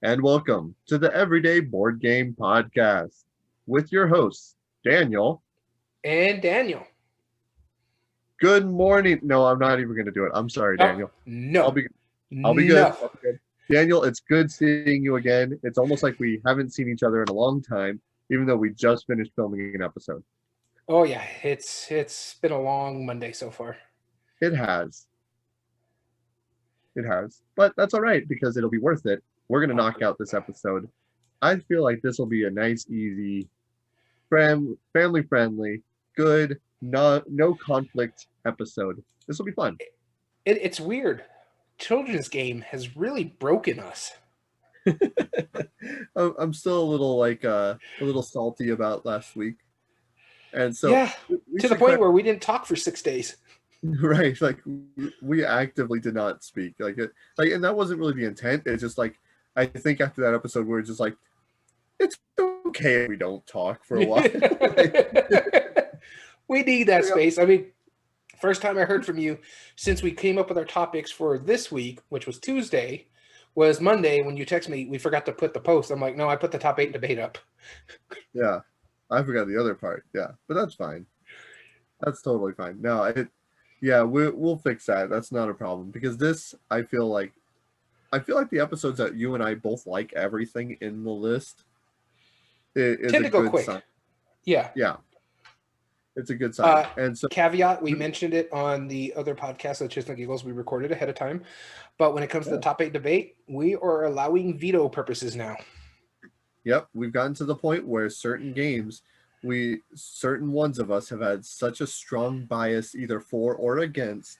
and welcome to the Everyday Board Game Podcast with your hosts, Daniel. And Daniel. Good morning. No, I'm not even going to do it. I'm sorry, Oh, Daniel. I'll no. be I'll be good. No. I'll be good. Daniel, it's good seeing you again. It's almost like we haven't seen each other in a long time, even though we just finished filming an episode. Oh yeah, it's been a long Monday so far. It has. It has. But that's all right because it'll be worth it. We're going to Oh, knock out this episode. I feel like this will be a nice, easy, family friendly, good, no conflict episode. This will be fun. it's weird. Children's game has really broken us. I'm still a little salty about last week, and so Yeah, we to the should point where we didn't talk for 6 days. right. Like we actively did not speak. And that wasn't really the intent. It's just like I think after that episode, we are just like, it's okay if we don't talk for a while. We need that space. I mean, first time I heard from you since we came up with our topics for this week, which was Tuesday, was Monday when you text me, we forgot to put the post. I'm like, no, I put the top 8 debate up. Yeah, I forgot the other part. Yeah, but that's fine. That's totally fine. No, we'll fix that. That's not a problem because I feel like the episodes that you and I both like everything in the list is Tend a to go good quick. sign. Yeah. It's a good sign. And so caveat, we mentioned it on the other podcast, the Chisna Giggles, we recorded ahead of time. But when it comes to the top 8 debate, we are allowing veto purposes now. Yep, we've gotten to the point where certain games, certain ones of us have had such a strong bias either for or against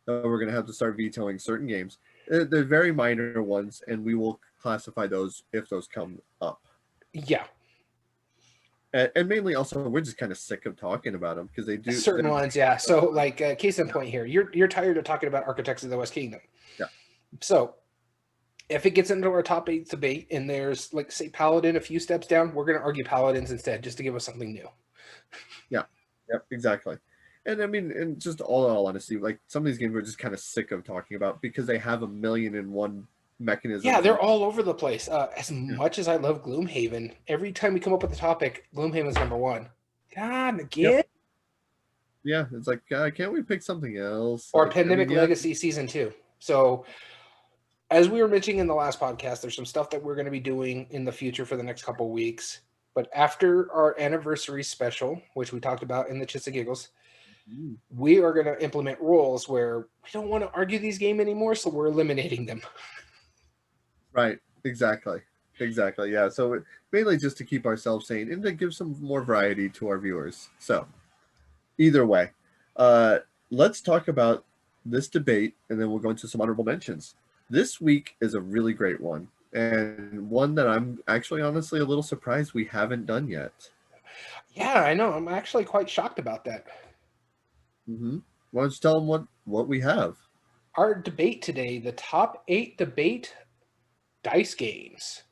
that we're going to have to start vetoing certain games. They're very minor ones, and we will classify those if those come up. Yeah. And mainly also, we're just kind of sick of talking about them because they do certain ones, yeah. So, like, case in point here, you're tired of talking about Architects of the West Kingdom. Yeah. So, if it gets into our top 8 debate and there's, like, say, Paladin a few steps down, we're going to argue Paladins instead just to give us something new. Yeah. Yep. Exactly. And I mean, and just all honesty, like some of these games we're just kind of sick of talking about because they have 1,000,001 mechanism. Yeah, they're all over the place. As much as I love Gloomhaven, every time we come up with a topic, Gloomhaven's number one. God, again? Yep. Yeah, it's like, can't we pick something else? Or Pandemic Legacy Season 2. So, as we were mentioning in the last podcast, there's some stuff that we're going to be doing in the future for the next couple of weeks. But after our anniversary special, which we talked about in the Chits and Giggles, we are going to implement rules where we don't want to argue these games anymore, so we're eliminating them. Right, exactly. Yeah, so mainly just to keep ourselves sane and to give some more variety to our viewers. So either way, let's talk about this debate and then we'll go into some honorable mentions. This week is a really great one and one that I'm actually honestly a little surprised we haven't done yet. Yeah, I know. I'm actually quite shocked about that. Mm-hmm. Why don't you tell them what we have? Our debate today, the top 8 debate dice games.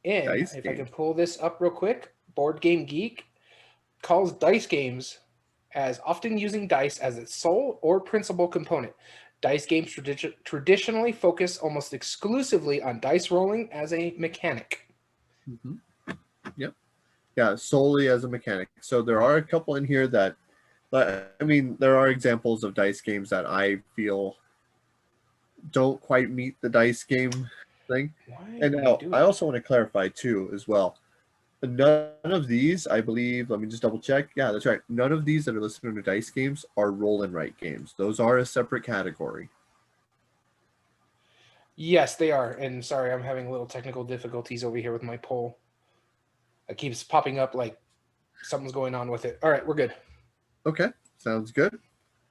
And I can pull this up real quick, Board Game Geek calls dice games as often using dice as its sole or principal component. Dice games traditionally focus almost exclusively on dice rolling as a mechanic. Mm-hmm. Yep. Yeah, solely as a mechanic. So there are a couple in here that, I mean, there are examples of dice games that I feel don't quite meet the dice game thing. And now I also want to clarify too as well. None of these, I believe, let me just double check. Yeah, that's right. None of these that are listed under dice games are roll and write games. Those are a separate category. Yes, they are. And sorry, I'm having a little technical difficulties over here with my poll. It keeps popping up like something's going on with it. All right, we're good. Okay, sounds good.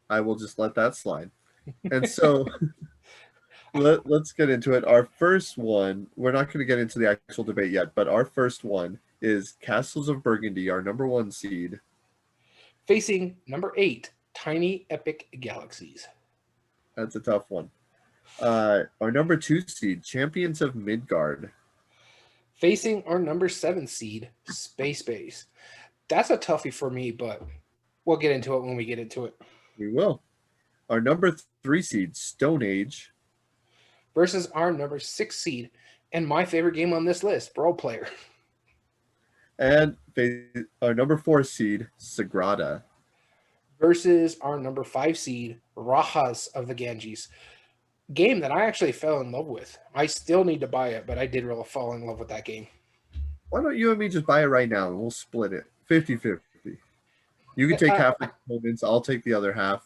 I will just let that slide. And so let's get into it. Our first one, we're not going to get into the actual debate yet, but our first one is Castles of Burgundy, our number 1 seed. Facing number 8, Tiny Epic Galaxies. That's a tough one. Our number 2 seed, Champions of Midgard. Facing our number 7 seed, Space Base. That's a toughie for me, but we'll get into it when we get into it. We will. Our number 3 seed, Stone Age. Versus our number 6 seed, And my favorite game on this list, Brawl Player. And our number 4 seed, Sagrada. Versus our number 5 seed, Rajas of the Ganges. Game that I actually fell in love with. I still need to buy it, but I did really fall in love with that game. Why don't you and me just buy it right now and we'll split it 50-50. You can take half the components, I'll take the other half.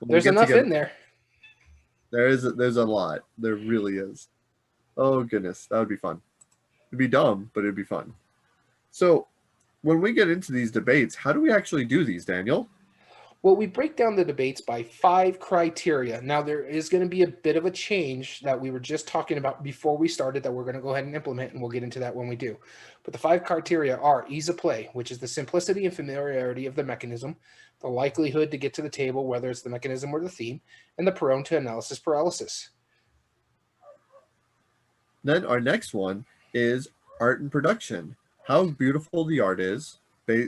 There's enough in there. There's a lot. There really is. Oh goodness, that would be fun. It'd be dumb, but it'd be fun. So when we get into these debates, how do we actually do these, Daniel? Well, we break down the debates by 5 criteria. Now, there is going to be a bit of a change that we were just talking about before we started that we're going to go ahead and implement, and we'll get into that when we do. But the 5 criteria are ease of play, which is the simplicity and familiarity of the mechanism, the likelihood to get to the table, whether it's the mechanism or the theme, and the prone to analysis paralysis. Then our next one is art and production. How beautiful the art is.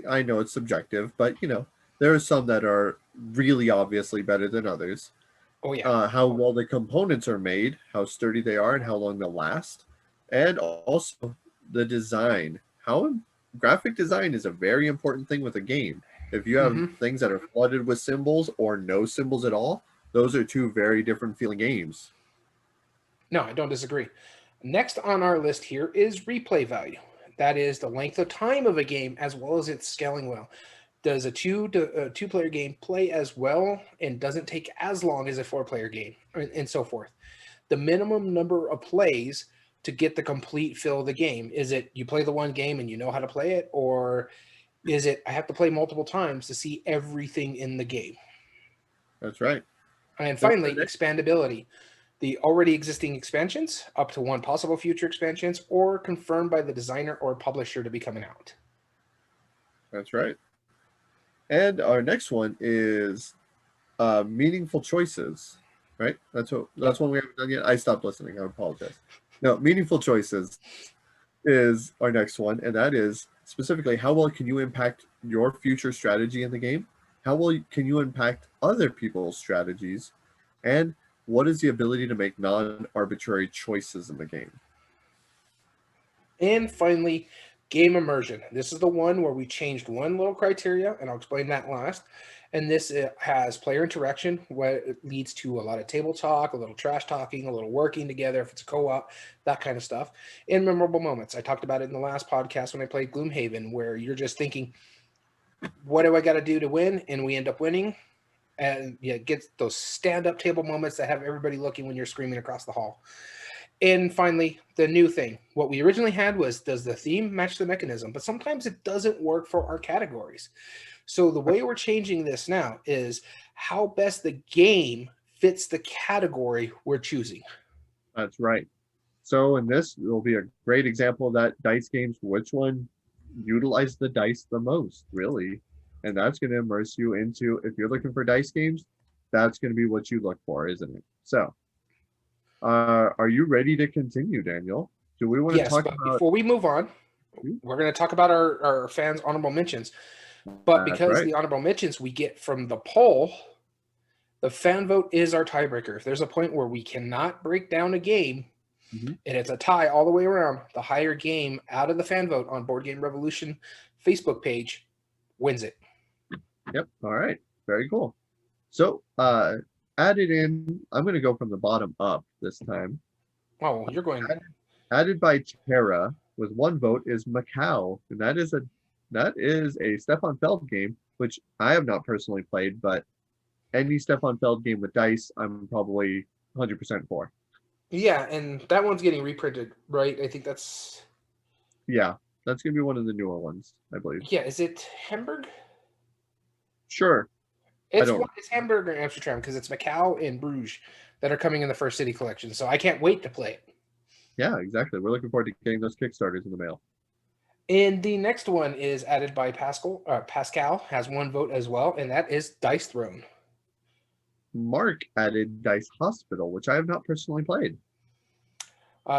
I know it's subjective, but there are some that are really obviously better than others. Oh, yeah. How well the components are made, how sturdy they are, and how long they'll last. And also the design. Graphic design is a very important thing with a game. If you have things that are flooded with symbols or no symbols at all, those are 2 very different feeling games. No, I don't disagree. Next on our list here is replay value. That is the length of time of a game as well as its scaling well. Does a two-player game play as well and doesn't take as long as a 4-player game, and so forth? The minimum number of plays to get the complete feel of the game. Is it you play the one game and you know how to play it, or is it I have to play multiple times to see everything in the game? That's right. And finally, expandability. The already existing expansions, up to 1 possible future expansions, or confirmed by the designer or publisher to be coming out. That's right. And our next one is meaningful choices, right? That's one we haven't done yet. I stopped listening. I apologize. No, meaningful choices is our next one, and that is specifically how well can you impact your future strategy in the game? How well can you impact other people's strategies? And what is the ability to make non-arbitrary choices in the game? And finally, game immersion. This is the one where we changed one little criteria, and I'll explain that last. And this has player interaction, where it leads to a lot of table talk, a little trash talking, a little working together if it's a co-op, that kind of stuff. And memorable moments. I talked about it in the last podcast when I played Gloomhaven, where you're just thinking, what do I got to do to win? And we end up winning. And get those stand-up table moments that have everybody looking when you're screaming across the hall. And finally, the new thing. What we originally had was, does the theme match the mechanism? But sometimes it doesn't work for our categories. So the way we're changing this now is how best the game fits the category we're choosing. That's right. So in this, will be a great example of that. Dice games, which one utilizes the dice the most, really? And that's going to immerse you into, if you're looking for dice games, that's going to be what you look for, isn't it? So, are you ready to continue, Daniel? Do we want to talk about... before we move on, we're going to talk about our fans' honorable mentions. But because the honorable mentions we get from the poll, the fan vote is our tiebreaker. If there's a point where we cannot break down a game, and it's a tie all the way around, the higher game out of the fan vote on Board Game Revolution Facebook page wins it. Yep. All right. Very cool. So, added in, I'm going to go from the bottom up this time. Oh, you're going. Added by Tara with 1 vote is Macau, and that is a Stefan Feld game, which I have not personally played, but any Stefan Feld game with dice, I'm probably 100% for. Yeah, and that one's getting reprinted, right? I think that's... Yeah, that's going to be one of the newer ones, I believe. Yeah, is it Hamburg? Sure. It's Hamburg or Amsterdam, because it's Macau and Bruges that are coming in the First City collection, so I can't wait to play it. Yeah, exactly. We're looking forward to getting those Kickstarters in the mail. And the next one is added by Pascal. Pascal has 1 vote as well, and that is Dice Throne. Mark added Dice Hospital, which I have not personally played.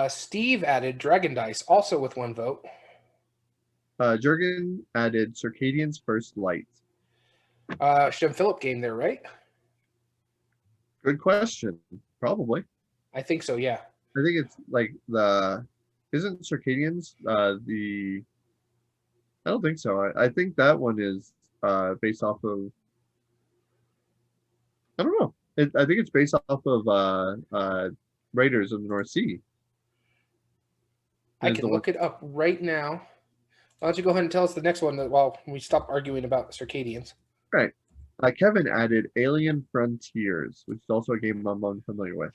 Steve added Dragon Dice, also with 1 vote. Jurgen added Circadian's First Light. Shem Phillip game there, right? Good question. Probably. I think so, yeah. I think it's like the Isn't Circadians the? I don't think so. I think that one is based off of. I don't know. I think it's based off of Raiders of the North Sea. I can look it up right now. Why don't you go ahead and tell us the next one while we stop arguing about Circadians? Right. Kevin added Alien Frontiers, which is also a game I'm unfamiliar with.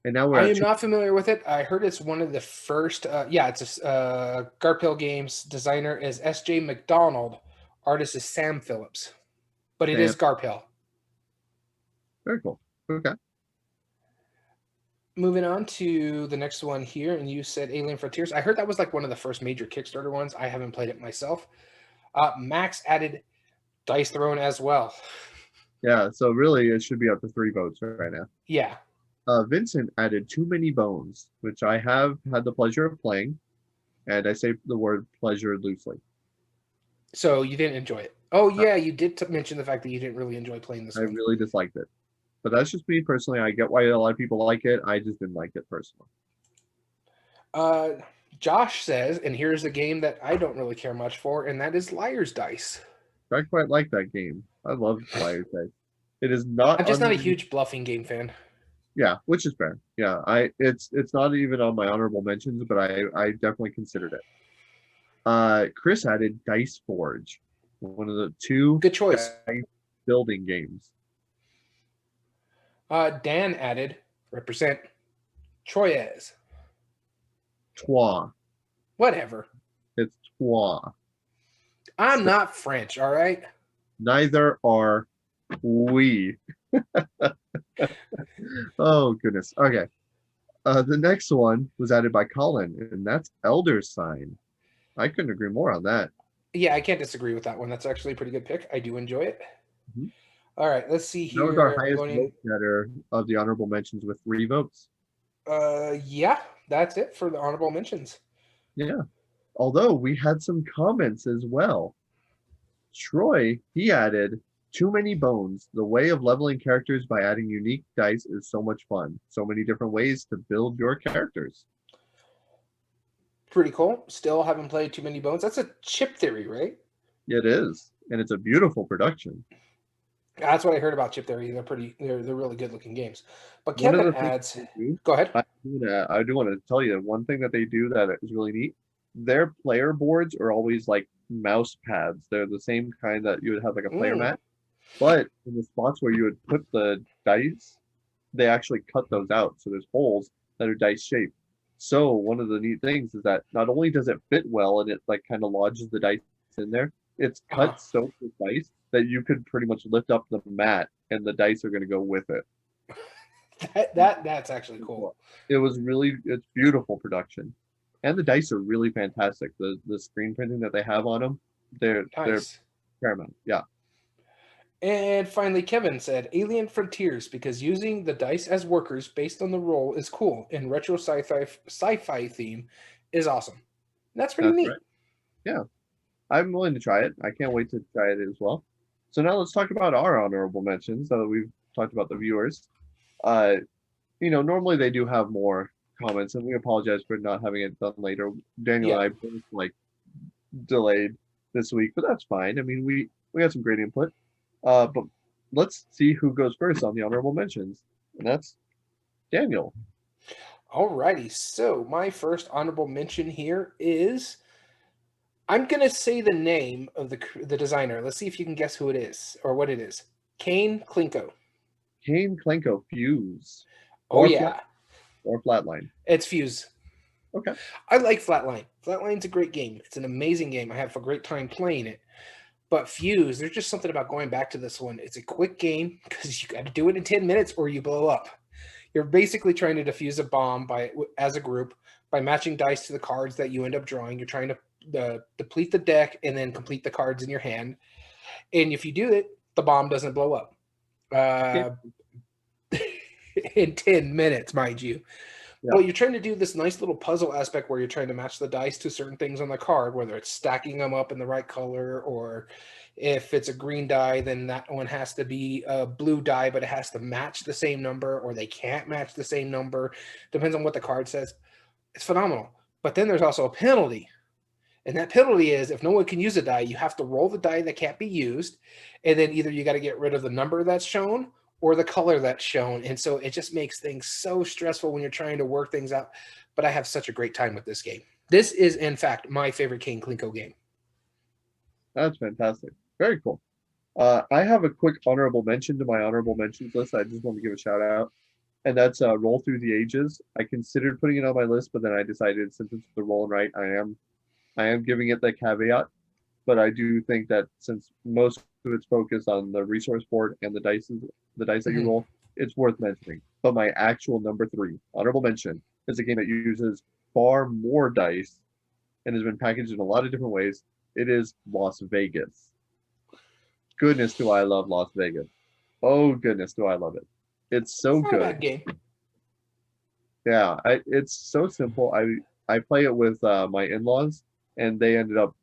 And now I am not familiar with it. I heard it's one of the first. It's a Garphill Games. Designer is S.J. McDonald. Artist is Sam Phillips. But it is Garphill. Very cool. Okay. Moving on to the next one here, and you said Alien Frontiers. I heard that was like one of the first major Kickstarter ones. I haven't played it myself. Max added Dice Throne as well. Yeah, so really it should be up to 3 votes right now. Yeah. Vincent added Too Many Bones, which I have had the pleasure of playing, and I say the word pleasure loosely. So you didn't enjoy it? Oh, yeah, you did mention the fact that you didn't really enjoy playing this one. I really disliked it. But that's just me personally. I get why a lot of people like it. I just didn't like it personally. Josh says, and here's a game that I don't really care much for, and that is Liar's Dice. I quite like that game. I love Liar's Dice. It is not. I'm just not a huge bluffing game fan. Yeah, which is fair. Yeah, it's not even on my honorable mentions, but I definitely considered it. Chris added Dice Forge, one of the 2 good choice building games. Dan added represent Troyes. Trois. Whatever. It's trois. I'm not French, all right? Neither are we. Oh, goodness. Okay. The next one was added by Colin, and that's Elder Sign. I couldn't agree more on that. Yeah, I can't disagree with that one. That's actually a pretty good pick. I do enjoy it. Mm-hmm. All right, let's see here. That was our highest vote getter of the honorable mentions with 3 votes. Yeah, that's it for the honorable mentions. Yeah. Although we had some comments as well. Troy, he added Too Many Bones. The way of leveling characters by adding unique dice is so much fun. So many different ways to build your characters. Pretty cool. Still haven't played Too Many Bones. That's a Chip Theory, right? It is. And it's a beautiful production. That's what I heard about Chip Theory. They're really good looking games. But Kevin adds, go ahead. I do want to tell you one thing that they do that is really neat. Their player boards are always like mouse pads. They're the same kind that you would have like a player mat. But in the spots where you would put the dice, they actually cut those out. So there's holes that are dice shaped. So one of the neat things is that not only does it fit well and it like kind of lodges the dice in there, it's cut so precise that you could pretty much lift up the mat and the dice are going to go with it. That's actually cool. It's beautiful production. And the dice are really fantastic. The screen printing that they have on them, they're paramount. Yeah. And finally, Kevin said Alien Frontiers because using the dice as workers based on the roll is cool and retro sci-fi theme is awesome. That's pretty neat. Right. Yeah. I'm willing to try it. I can't wait to try it as well. So now let's talk about our honorable mentions. So we've talked about the viewers. Normally they do have more comments, and we apologize for not having it done later. Daniel and I both delayed this week, but that's fine. I mean, we got some great input. But let's see who goes first on the honorable mentions, and that's Daniel. Alrighty. So my first honorable mention here is. I'm going to say the name of the designer. Let's see if you can guess who it is or what it is. Kane Klinko. Kane Klinko, Fuse. Oh, yeah. Or Flatline. It's Fuse. Okay. I like Flatline. Flatline's a great game. It's an amazing game. I have a great time playing it. But Fuse, there's just something about going back to this one. It's a quick game because you got to do it in 10 minutes or you blow up. You're basically trying to defuse a bomb as a group by matching dice to the cards that you end up drawing. You're trying to deplete the deck and then complete the cards in your hand. And if you do it, the bomb doesn't blow up. In 10 minutes, mind you. Yeah. Well, you're trying to do this nice little puzzle aspect where you're trying to match the dice to certain things on the card, whether it's stacking them up in the right color, or if it's a green die, then that one has to be a blue die, but it has to match the same number, or they can't match the same number. Depends on what the card says. It's phenomenal. But then there's also a penalty. And that penalty is if no one can use a die, you have to roll the die that can't be used. And then either you got to get rid of the number that's shown or the color that's shown. And so it just makes things so stressful when you're trying to work things out. But I have such a great time with this game. This is, in fact, my favorite King Klinko game. That's fantastic. Very cool. I have a quick honorable mention to my honorable mentions list. I just want to give a shout out. And that's Roll Through the Ages. I considered putting it on my list, but then I decided since it's the roll and write, I am giving it the caveat. But I do think that since most of it's focused on the resource board and the dice that you roll, it's worth mentioning. But my actual number 3 honorable mention is a game that uses far more dice and has been packaged in a lot of different ways. It is Las Vegas. Goodness, do I love Las Vegas. Oh, goodness, do I love it. It's so good. Not a bad game. Yeah, it's so simple. I play it with my in-laws, and they ended up,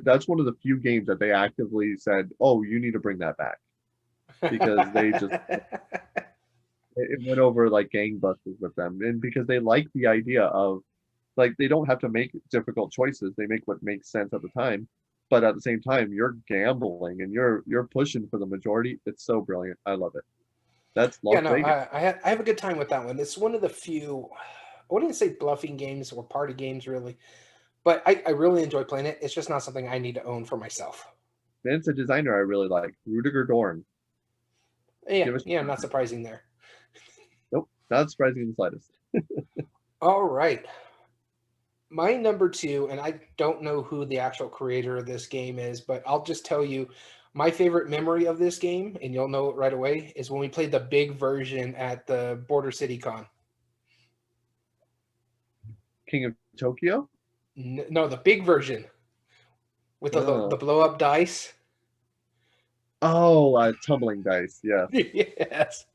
that's one of the few games that they actively said, oh, you need to bring that back. Because they just, it went over like gangbusters with them. And because they like the idea of, like, they don't have to make difficult choices. They make what makes sense at the time. But at the same time, you're gambling and you're pushing for the majority. It's so brilliant. I love it. That's Las Vegas. I have a good time with that one. It's one of the few, I wouldn't say bluffing games or party games really, but I really enjoy playing it. It's just not something I need to own for myself. And it's a designer I really like, Rudiger Dorn. Yeah, not surprising there. Nope, not surprising in the slightest. All right. My number 2, and I don't know who the actual creator of this game is, but I'll just tell you my favorite memory of this game, and you'll know it right away, is when we played the big version at the Border City Con. King of Tokyo? No, the big version with the blow-up dice. Oh, Tumbling Dice, yeah. Yes.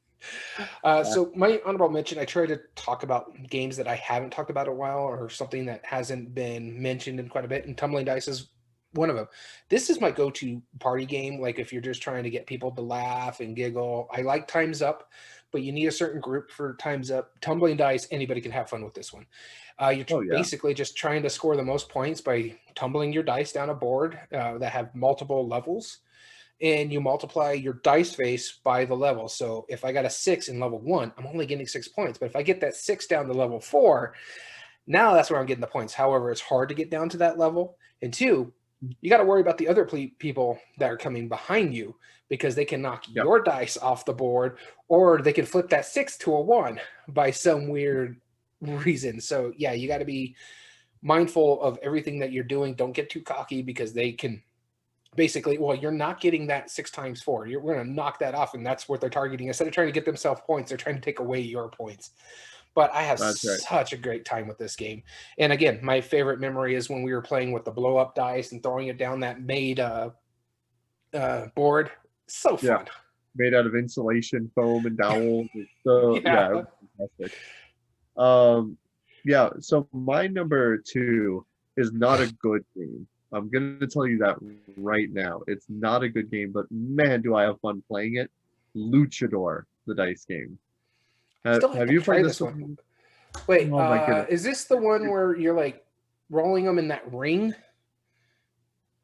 So my honorable mention, I try to talk about games that I haven't talked about in a while or something that hasn't been mentioned in quite a bit, and Tumbling Dice is one of them. This is my go-to party game, like if you're just trying to get people to laugh and giggle. I like Time's Up, but you need a certain group for Time's Up. Tumbling Dice, anybody can have fun with this one. You're basically just trying to score the most points by tumbling your dice down a board that have multiple levels. And you multiply your dice face by the level. So if I got a 6 in level 1, I'm only getting 6 points. But if I get that 6 down to level 4, now that's where I'm getting the points. However, it's hard to get down to that level. And 2, you got to worry about the other people that are coming behind you because they can knock your dice off the board, or they can flip that 6 to a 1 by some weird reason. So yeah, you got to be mindful of everything that you're doing. Don't get too cocky because they can basically, well, you're not getting that 6 times 4. We're going to knock that off, and that's what they're targeting. Instead of trying to get themselves points, they're trying to take away your points. But I have such a great time with this game. And again, my favorite memory is when we were playing with the blow-up dice and throwing it down that made board. So fun. Yeah. Made out of insulation foam and dowels. So it was fantastic. So my number 2 is not a good game. I'm going to tell you that right now. It's not a good game, but man, do I have fun playing it. Luchador, the dice game. Have you played this one? Wait, is this the one where you're like rolling them in that ring?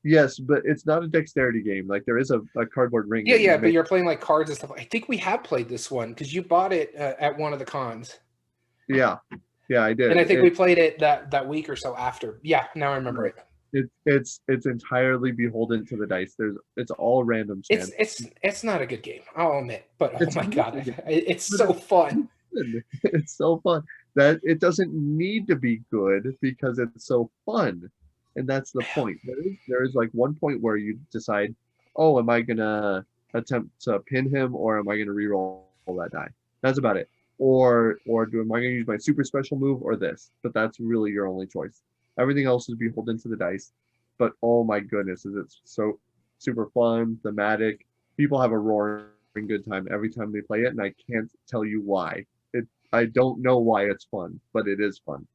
Yes, but it's not a dexterity game. Like there is a cardboard ring. Yeah, but you're playing like cards and stuff. I think we have played this one because you bought it at one of the cons. Yeah, I did. And I think we played it that week or so after. Yeah, now I remember it. It's entirely beholden to the dice. It's all random. It's not a good game, I'll admit, but oh my god, it's so fun. It's so fun that it doesn't need to be good because it's so fun, and that's the point. There is like one point where you decide, oh, am I gonna attempt to pin him or am I gonna re-roll that die? That's about it. Or am I gonna use my super special move or this? But that's really your only choice. Everything else is beholden to the dice, but oh my goodness, is it so super fun, thematic. People have a roaring good time every time they play it, and I can't tell you why. I don't know why it's fun, but it is fun.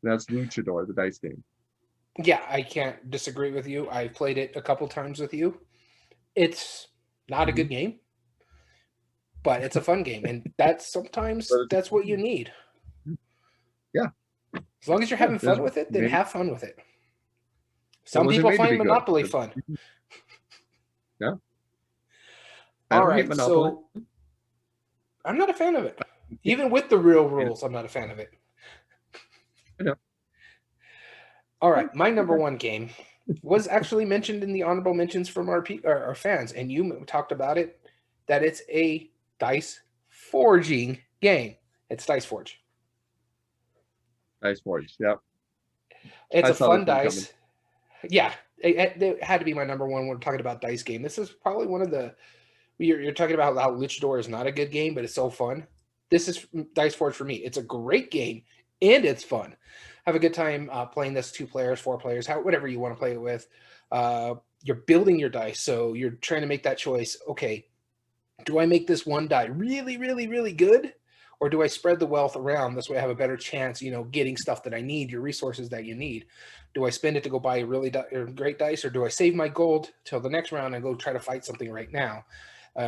And that's Luchador, the dice game. Yeah, I can't disagree with you. I played it a couple times with you. It's not a good game, but it's a fun game, and that's what you need. Yeah. As long as you're having fun with it, then have fun with it. Some people find Monopoly fun. Yeah. All right, so I'm not a fan of it. Even with the real rules, I'm not a fan of it. I know. All right, my number one game was actually mentioned in the honorable mentions from our fans, and you talked about it, that it's a dice forging game. It's Dice Forge. Dice Forge, yep. It's a fun dice. Yeah, it had to be my number one when we're talking about dice game. This is probably one of the... You're talking about how Luchador is not a good game, but it's so fun. This is Dice Forge for me. It's a great game, and it's fun. Have a good time playing this 2 players, 4 players, whatever you want to play it with. You're building your dice, so you're trying to make that choice. Okay, do I make this one die really, really, really good? Or do I spread the wealth around? This way I have a better chance, getting stuff that I need, your resources that you need. Do I spend it to go buy a really great dice, or do I save my gold till the next round and go try to fight something right now?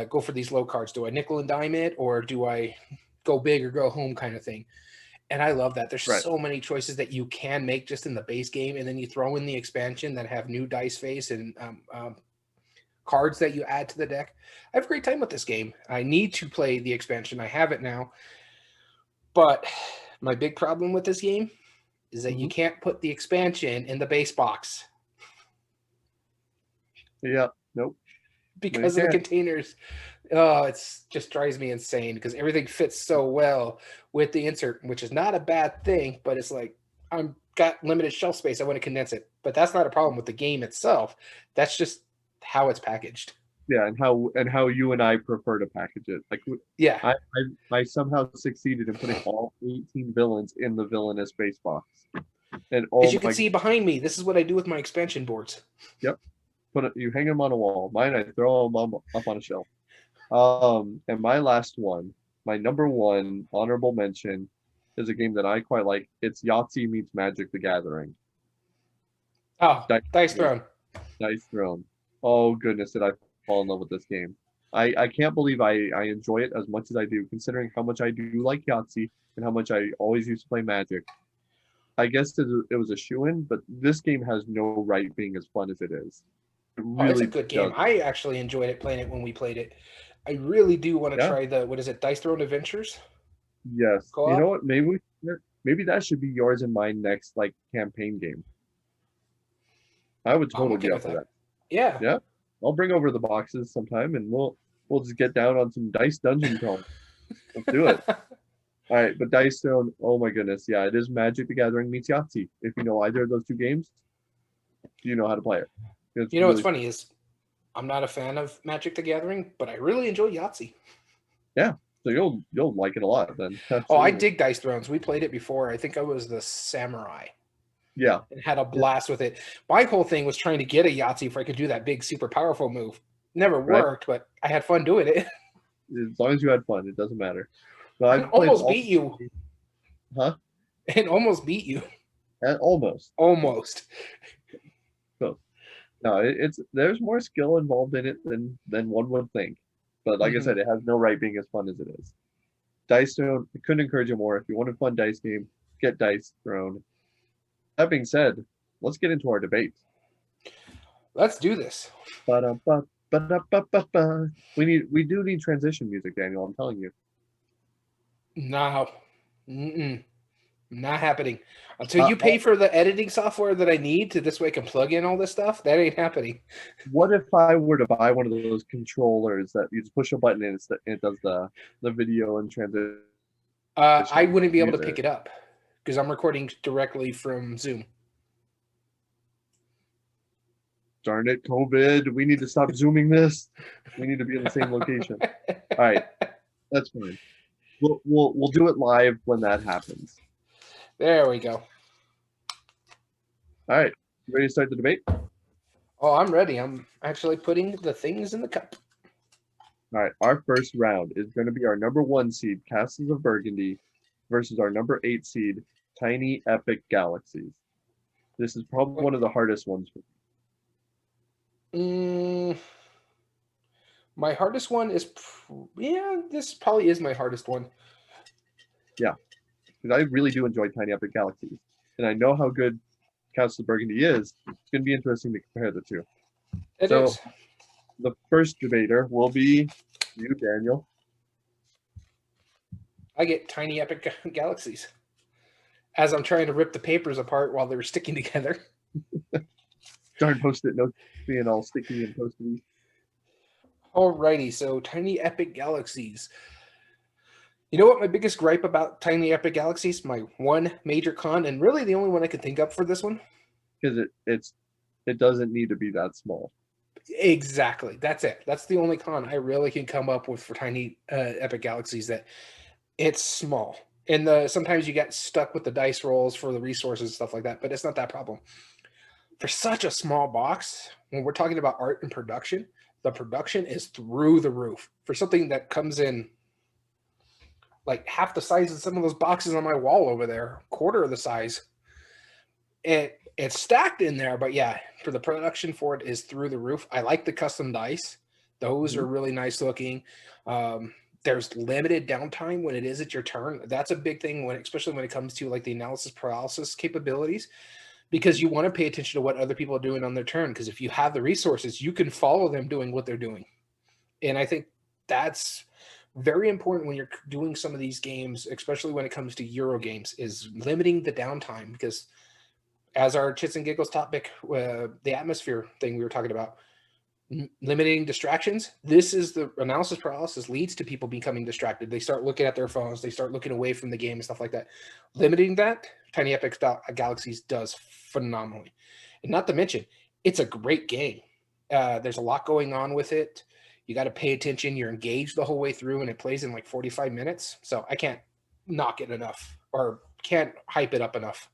Go for these low cards. Do I nickel and dime it, or do I go big or go home kind of thing? And I love that. There's so many choices that you can make just in the base game, and then you throw in the expansion that have new dice face and cards that you add to the deck. I have a great time with this game. I need to play the expansion. I have it now. But my big problem with this game is that you can't put the expansion in the base box. Yeah, nope. Because of the containers. Oh, it's just drives me insane because everything fits so well with the insert, which is not a bad thing, but it's like, I've got limited shelf space. I want to condense it. But that's not a problem with the game itself. That's just how it's packaged. Yeah, and how you and I prefer to package it. Like, yeah, I somehow succeeded in putting all 18 villains in the villainous base box. And as you can see behind me, this is what I do with my expansion boards. Yep, you hang them on a wall. Mine, I throw them up on a shelf. And my last one, my number one honorable mention, is a game that I quite like. It's Yahtzee meets Magic: The Gathering. Oh, Dice Throne. Dice Throne. Oh goodness, did I fall in love with this game. I can't believe I enjoy it as much as I do, considering how much I do like Yahtzee and how much I always used to play Magic. I guess it was a shoo-in, but this game has no right being as fun as it is. It really it's a good game. I actually enjoyed it playing it when we played it. I really do want to try the, what is it, Dice Throne Adventures? Yes. Co-op? You know what? Maybe that should be yours and mine next, like, campaign game. I would totally be up for that. Yeah. Yeah. I'll bring over the boxes sometime, and we'll just get down on some Dice Dungeon Crawl. Let's do it. All right, but Dice Throne, oh my goodness, yeah, it is Magic: The Gathering meets Yahtzee. If you know either of those two games, you know how to play it. What's funny is I'm not a fan of Magic: The Gathering, but I really enjoy Yahtzee. Yeah, so you'll like it a lot then. Absolutely. Oh, I dig Dice Thrones. We played it before. I think I was the Samurai. Yeah. And had a blast with it. My whole thing was trying to get a Yahtzee if I could do that big, super powerful move. Never worked, but I had fun doing it. As long as you had fun, it doesn't matter. Well, I almost beat you. Huh? And almost beat you. Almost. Almost. So, no, there's more skill involved in it than one would think. But like I said, it has no right being as fun as it is. Dice Throne, I couldn't encourage you more. If you want a fun dice game, get Dice Throne. That being said, let's get into our debate. Let's do this. We do need transition music, Daniel. I'm telling you. No, not happening. Until you pay for the editing software that I need to this way I can plug in all this stuff, that ain't happening. What if I were to buy one of those controllers that you just push a button and it does the video and transition? I wouldn't be able to pick it up because I'm recording directly from Zoom. Darn it, COVID. We need to stop Zooming this. We need to be in the same location. All right, that's fine. We'll do it live when that happens. There we go. All right, ready to start the debate? Oh, I'm ready. I'm actually putting the things in the cup. All right, our first round is going to be our number 1 seed, Castles of Burgundy, versus our number 8 seed, Tiny Epic Galaxies. This is probably one of the hardest ones for me. My hardest one is, this probably is my hardest one. Yeah, because I really do enjoy Tiny Epic Galaxies. and I know how good Castle Burgundy is. It's going to be interesting to compare the two. It is. The first debater will be you, Daniel. I get Tiny Epic Galaxies as I'm trying to rip the papers apart while they were sticking together. Darn Post-it notes being all sticky and toasty. Alrighty, so Tiny Epic Galaxies. You know what my biggest gripe about Tiny Epic Galaxies? My one major con, and really the only one I can think of for this one? Because it doesn't need to be that small. Exactly. That's it. That's the only con I really can come up with for Tiny Epic Galaxies, that it's small. And sometimes you get stuck with the dice rolls for the resources and stuff like that, but it's not that problem. For such a small box, when we're talking about art and production, the production is through the roof. For something that comes in like half the size of some of those boxes on my wall over there, quarter of the size, it's stacked in there, but yeah, for the production for it is through the roof. I like the custom dice. Those are really nice looking. There's limited downtime when it is at your turn. That's a big thing, especially when it comes to like the analysis paralysis capabilities, because you want to pay attention to what other people are doing on their turn. Because if you have the resources, you can follow them doing what they're doing. And I think that's very important when you're doing some of these games, especially when it comes to Euro games, is limiting the downtime. Because as our chits and giggles topic, the atmosphere thing we were talking about, limiting distractions. This is the analysis paralysis leads to people becoming distracted. They start looking at their phones. They start looking away from the game and stuff like that. Limiting that, Tiny Epic Galaxies does phenomenally. And not to mention, it's a great game. There's a lot going on with it. You got to pay attention. You're engaged the whole way through, and it plays in like 45 minutes. So I can't knock it enough, or can't hype it up enough.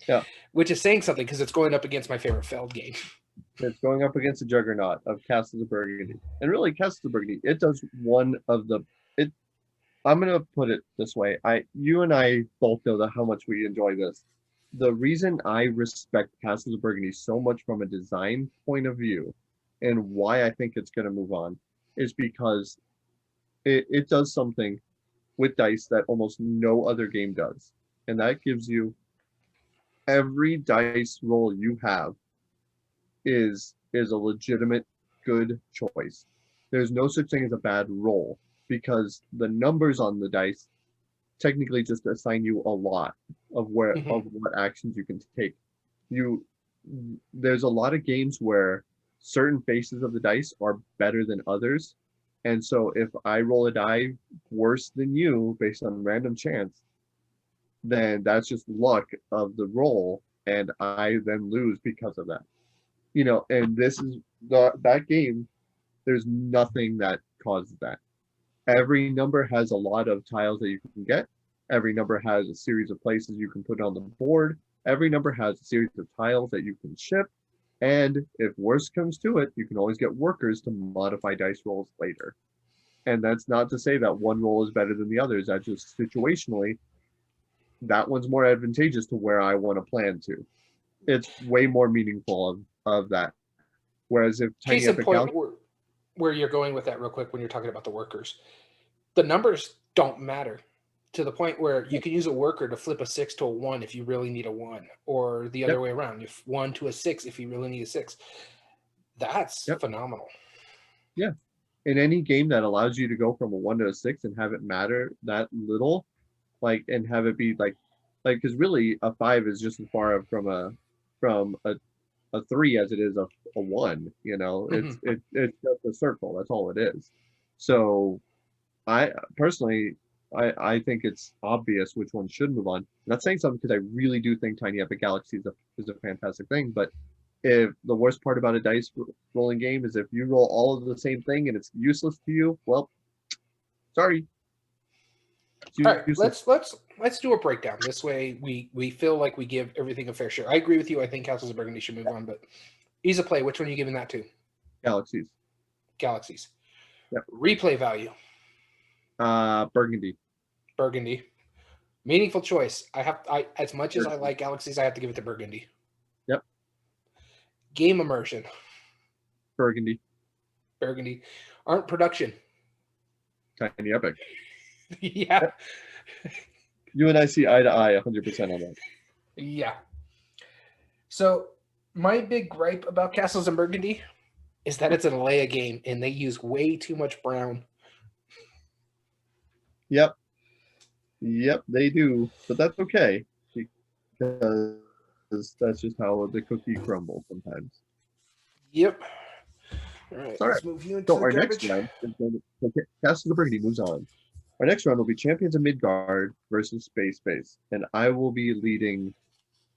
Yeah. Which is saying something, because it's going up against my favorite Feld game. It's going up against the juggernaut of Castles of Burgundy. And really, Castles of Burgundy, it does one of the... I'm going to put it this way. You and I both know how much we enjoy this. The reason I respect Castles of Burgundy so much from a design point of view, and why I think it's going to move on, is because it does something with dice that almost no other game does. And that gives you every dice roll you have is a legitimate good choice. There's no such thing as a bad roll, because the numbers on the dice technically just assign you a lot of what actions you can take. There's a lot of games where certain faces of the dice are better than others, and so if I roll a die worse than you based on random chance, then that's just luck of the roll, and I then lose because of that. And this is that game. There's nothing that causes that. Every number has a lot of tiles that you can get. Every number has a series of places you can put on the board. Every number has a series of tiles that you can ship. And if worse comes to it, you can always get workers to modify dice rolls later. And that's not to say that one roll is better than the others. That's just situationally, that one's more advantageous to where I want to plan to. It's way more meaningful of that. Whereas if Case in point, where you're going with that real quick when you're talking about the workers, the numbers don't matter, to the point where you can use a worker to flip a 6 to a 1 if you really need a 1, or the other way around, if 1 to a 6 if you really need a 6. That's phenomenal. Yeah. In any game that allows you to go from a 1 to a 6 and have it matter that little, and have it be because really a 5 is just as far from a 3 as it is a 1. It's just a circle. That's all it is. So I personally, I think it's obvious which one should move on. I'm not saying something, because I really do think Tiny Epic Galaxy is a fantastic thing. But if the worst part about a dice rolling game is if you roll all of the same thing and it's useless to you, well, sorry. All right, let's do a breakdown. This way we feel like we give everything a fair share. I agree with you. I think Castles of Burgundy should move on, but ease of play, which one are you giving that to? Galaxies. Yep. Replay value. Burgundy. Meaningful choice. I as much as I like Galaxies, I have to give it to Burgundy. Yep. Game immersion. Burgundy. Art production. Tiny Epic. Yeah. You and I see eye to eye 100% on that. Yeah. So my big gripe about Castles in Burgundy is that it's an Alea game and they use way too much brown. Yep. Yep, they do. But that's okay because that's just how the cookie crumbles sometimes. Yep. All right, All right. let's move you into So the our garbage. next round is going to Castles of Burgundy moves on. Our next round will be Champions of Midgard versus Space Base, and I will be leading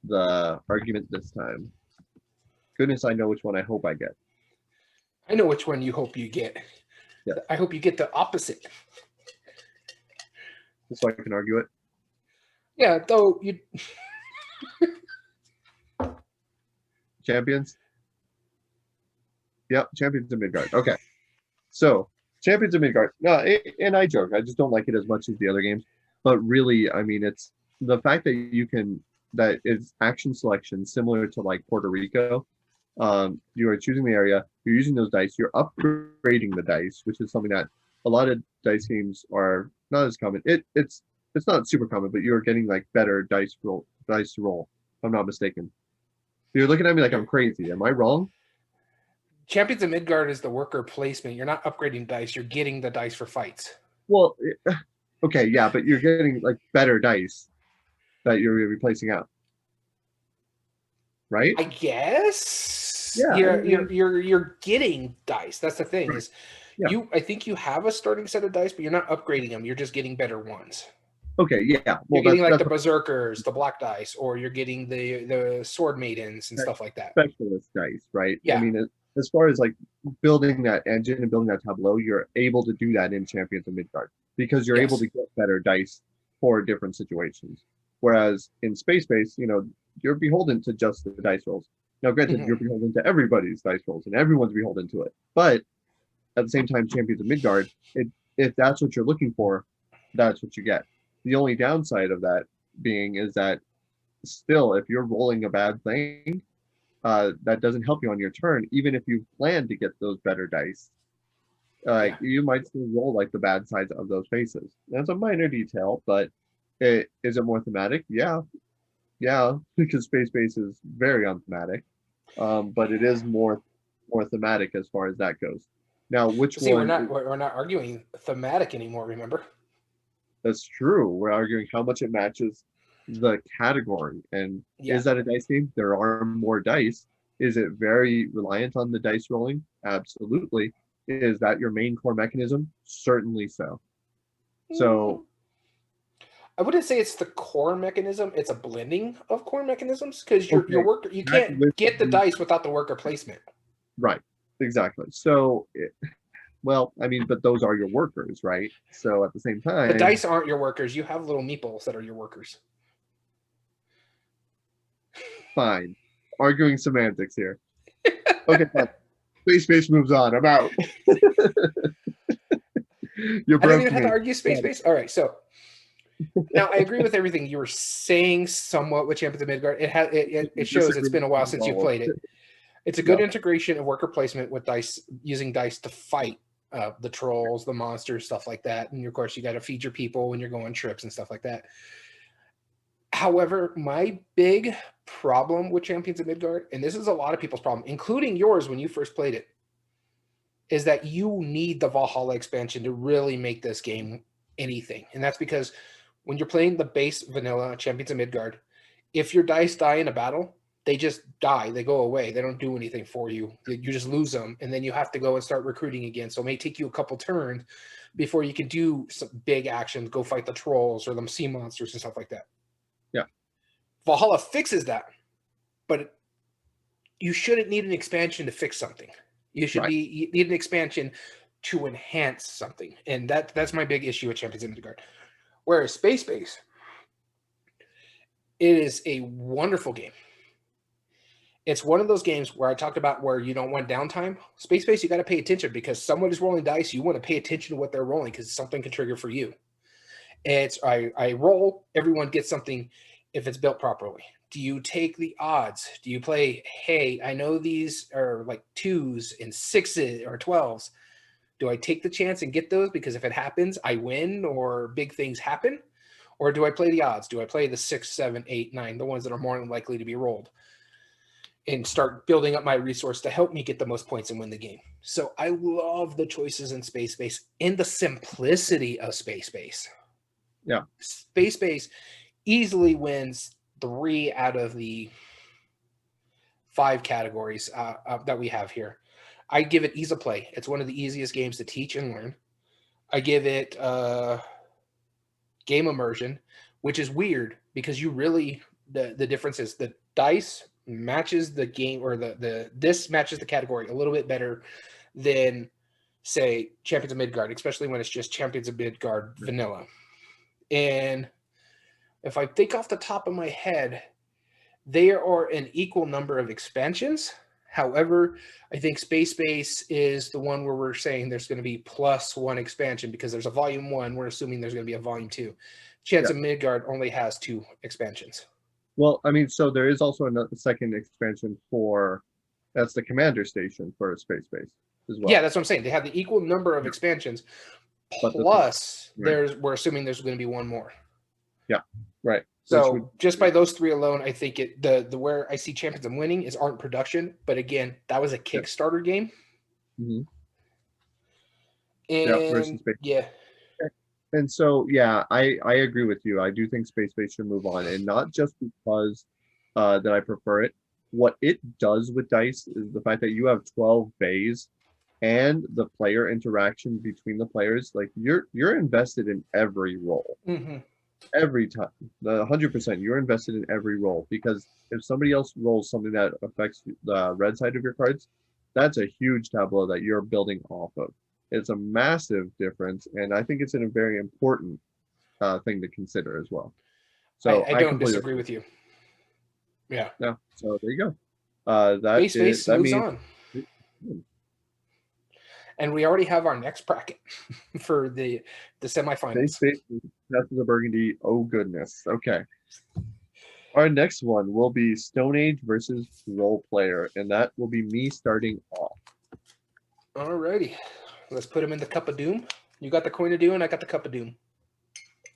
the argument this time. Goodness, I know which one I hope I get. I know which one you hope you get. Yeah. I hope you get the opposite. Just so I can argue it. Yeah, though you. Champions. Yep, Champions of Midgard. Okay. So, Champions of Midgard. No, and I joke. I just don't like it as much as the other games. But really, I mean, it's the fact that that it's action selection similar to like Puerto Rico. You are choosing the area, you're using those dice, you're upgrading the dice, which is something that a lot of dice games are not as common. It's not super common, but you're getting like better dice to roll, if I'm not mistaken. You're looking at me like I'm crazy. Am I wrong? Champions of Midgard is the worker placement. You're not upgrading dice. You're getting the dice for fights. Well, okay, yeah, but you're getting like better dice that you're replacing out, right? I guess. Yeah, You're getting dice. That's the thing right. Is, yeah. I think you have a starting set of dice, but you're not upgrading them. You're just getting better ones. Okay, yeah. Well, you're getting like the berserkers, the black dice, or you're getting the sword maidens and stuff like that. Specialist dice, right? Yeah. I mean, as far as like building that engine and building that tableau, you're able to do that in Champions of Midgard because you're able to get better dice for different situations. Whereas in Space Base, you're beholden to just the dice rolls. Now, granted, you're beholden to everybody's dice rolls, and everyone's beholden to it. But at the same time, Champions of Midgard, if that's what you're looking for, that's what you get. The only downside of that being is that still, if you're rolling a bad thing, that doesn't help you on your turn, even if you plan to get those better dice. You might still roll like the bad sides of those faces. That's a minor detail, but is it more thematic? Yeah, because Space Base is very unthematic, but it is more thematic as far as that goes. Now, which one? We're not arguing thematic anymore. Remember? That's true. We're arguing how much it matches the category. And is that a dice game? There are more dice. Is it very reliant on the dice rolling? Absolutely. Is that your main core mechanism? Certainly so. So I wouldn't say it's the core mechanism. It's a blending of core mechanisms because your worker, you can't get the dice without the worker placement. Right. Exactly. So well, I mean, but those are your workers, right? So at the same time, the dice aren't your workers. You have little meeples that are your workers. Fine. Arguing semantics here. Okay, fine. Space Base moves on. I'm out. You broke I didn't even have to argue Space Base. All right, so now I agree with everything you were saying somewhat with Champions of Midgard. It shows it's been a while since you played it. It's a good integration of worker placement with dice, using dice to fight the trolls, the monsters, stuff like that. And of course, you got to feed your people when you're going trips and stuff like that. However, my big problem with Champions of Midgard, and this is a lot of people's problem, including yours when you first played it, is that you need the Valhalla expansion to really make this game anything. And that's because when you're playing the base vanilla Champions of Midgard, if your dice die in a battle, they just die. They go away. They don't do anything for you. You just lose them, and then you have to go and start recruiting again. So it may take you a couple turns before you can do some big actions, go fight the trolls or the sea monsters and stuff like that. Yeah. Valhalla fixes that, but you shouldn't need an expansion to fix something. You should you need an expansion to enhance something, and that's my big issue with Champions of Midgard. Whereas Space Base, it is a wonderful game. It's one of those games where I talked about where you don't want downtime. Space Base, you got to pay attention because someone is rolling dice. You want to pay attention to what they're rolling because something can trigger for you. It's I roll, everyone gets something if it's built properly. Do you take the odds? Do you play, hey, I know these are like 2s and 6s or 12s. Do I take the chance and get those because if it happens, I win or big things happen? Or do I play the odds? Do I play the 6, 7, 8, 9, the ones that are more likely to be rolled, and start building up my resource to help me get the most points and win the game? So I love the choices in Space Base and the simplicity of Space Base. Yeah. Space Base easily wins 3 out of the 5 categories that we have here. I give it ease of play. It's one of the easiest games to teach and learn. I give it game immersion, which is weird because you really, the difference is the dice matches the game, or this matches the category a little bit better than, say, Champions of Midgard, especially when it's just Champions of Midgard vanilla. And if I think off the top of my head, there are an equal number of expansions. However, I think Space Base is the one where we're saying there's going to be +1 expansion because there's a volume 1. We're assuming there's going to be a volume 2. Chance of Midgard only has 2 expansions. Well, I mean, so there is also a second expansion that's the commander station for Space Base as well. Yeah, that's what I'm saying. They have the equal number of expansions. Plus, we're assuming there's going to be 1 more. Yeah, right. So just by those 3 alone, I think the where I see Champions of winning is art and production. But again, that was a Kickstarter game. Mm-hmm. And And so, I agree with you. I do think Space Base should move on, and not just because that I prefer it. What it does with dice is the fact that you have 12 bays, and the player interaction between the players. Like you're invested in every roll. Mm-hmm. Every time, the 100%, you're invested in every roll, because if somebody else rolls something that affects the red side of your cards, that's a huge tableau that you're building off of. It's a massive difference, and I think it's a very important thing to consider as well. So I don't disagree with you. Yeah. Yeah. So there you go. Space moves on. And we already have our next bracket for the semifinals. Space that's the Burgundy. Oh goodness. Okay. Our next one will be Stone Age versus Role Player, and that will be me starting off. Alrighty. Let's put him in the Cup of Doom. You got the Coin of Doom, and I got the Cup of Doom.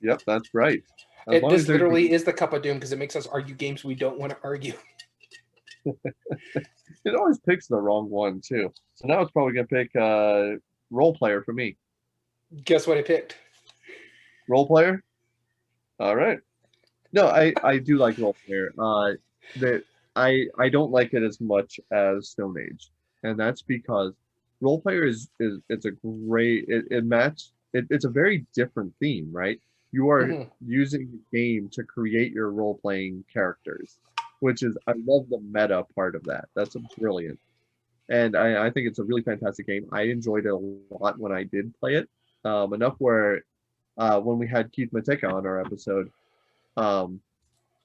Yep, that's right. This literally is the Cup of Doom because it makes us argue games we don't want to argue. It always picks the wrong one too. So now it's probably gonna pick Role Player for me. Guess what I picked? Role Player. All right. No, I do like Role Player. I don't like it as much as Stone Age, and that's because Role Player it's a great it's a very different theme, right? You are using the game to create your role playing characters, which is, I love the meta part of that. That's brilliant. And I think it's a really fantastic game. I enjoyed it a lot when I did play it. Enough where when we had Keith Mateka on our episode,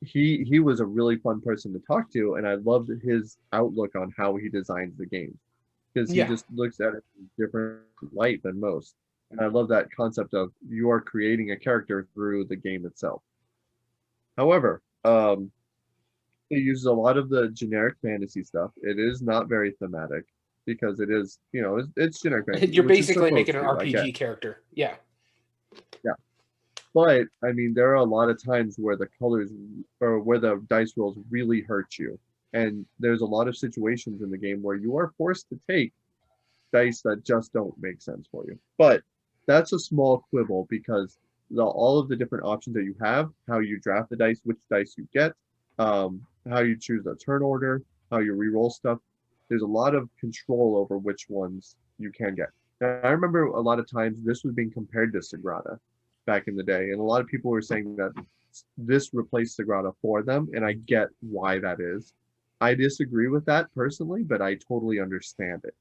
he was a really fun person to talk to, and I loved his outlook on how he designs the game, because he just looks at it in a different light than most. And I love that concept of you are creating a character through the game itself. However, it uses a lot of the generic fantasy stuff. It is not very thematic because it is, it's generic fantasy. You're basically making an RPG character. Yeah. Yeah. But, I mean, there are a lot of times where the colors or where the dice rolls really hurt you. And there's a lot of situations in the game where you are forced to take dice that just don't make sense for you. But that's a small quibble, because all of the different options that you have, how you draft the dice, which dice you get, how you choose the turn order, how you re-roll stuff, there's a lot of control over which ones you can get. Now, I remember a lot of times this was being compared to Sagrada back in the day, and a lot of people were saying that this replaced Sagrada for them, and I get why that is. I disagree with that personally, but I totally understand it.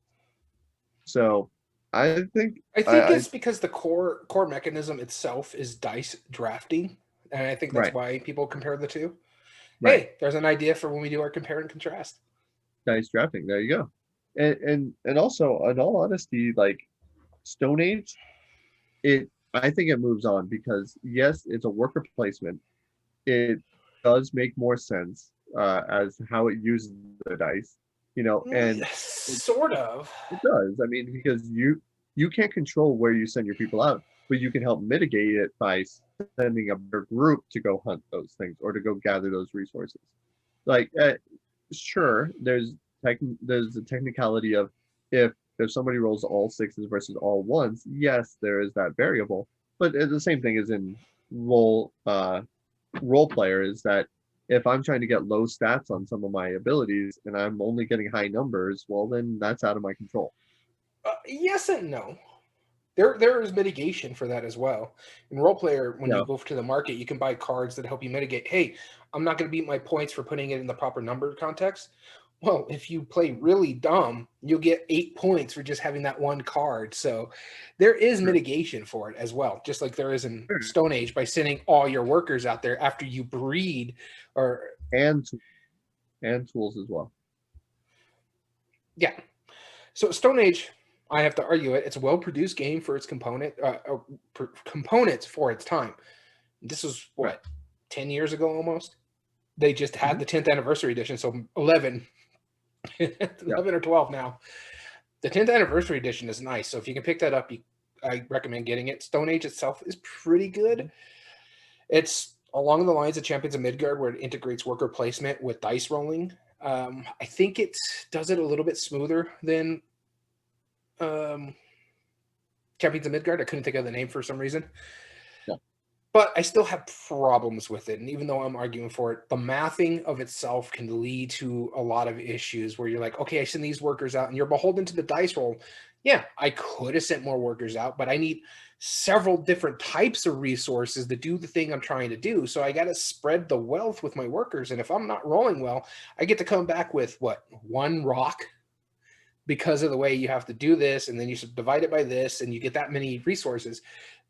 So I think it's because the core mechanism itself is dice drafting, and I think that's why people compare the two. Right. Hey, there's an idea for when we do our compare and contrast. Dice drafting. There you go. And also, in all honesty, like Stone Age, I think it moves on because yes, it's a worker placement. It does make more sense as how it uses the dice. And sort of. It does. I mean, because you can't control where you send your people out, but you can help mitigate it by sending a group to go hunt those things or to go gather those resources. Like, sure, there's the technicality of if somebody rolls all sixes versus all ones, yes, there is that variable. But the same thing is in role player is that if I'm trying to get low stats on some of my abilities and I'm only getting high numbers, well, then that's out of my control. Yes and no. There is mitigation for that as well. In role player, when you go to the market, you can buy cards that help you mitigate. Hey, I'm not going to beat my points for putting it in the proper number context. Well, if you play really dumb, you'll get 8 points for just having that one card. So there is mitigation for it as well, just like there is in Stone Age by sending all your workers out there after you breed and tools as well. Yeah. So Stone Age, I have to argue it. It's a well-produced game for its components for its time. This was, 10 years ago almost? They just had the 10th anniversary edition, so 11 or 12 now. The 10th anniversary edition is nice, so if you can pick that up, I recommend getting it. Stone Age itself is pretty good. It's along the lines of Champions of Midgard, where it integrates worker placement with dice rolling. I think it does it a little bit smoother than Champions of Midgard. I couldn't think of the name for some reason. But I still have problems with it. And even though I'm arguing for it, the mathing of itself can lead to a lot of issues where you're like, okay, I send these workers out and you're beholden to the dice roll. Yeah, I could have sent more workers out, but I need several different types of resources to do the thing I'm trying to do. So I got to spread the wealth with my workers. And if I'm not rolling well, I get to come back with one rock because of the way you have to do this. And then you divide it by this and you get that many resources.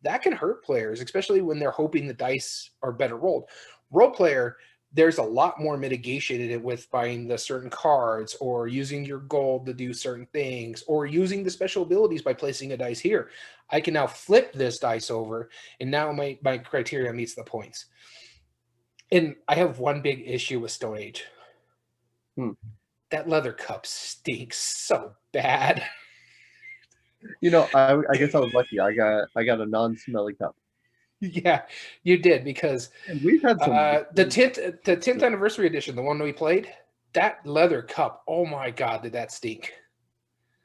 That can hurt players, especially when they're hoping the dice are better rolled. Role player, there's a lot more mitigation in it with buying the certain cards or using your gold to do certain things or using the special abilities by placing a dice here. I can now flip this dice over and now my criteria meets the points. And I have one big issue with Stone Age. That leather cup stinks so bad. You know, I guess I was lucky. I got a non-smelly cup. Yeah, you did, because we've had some the 10th anniversary edition, the one we played, that leather cup, oh my god, did that stink.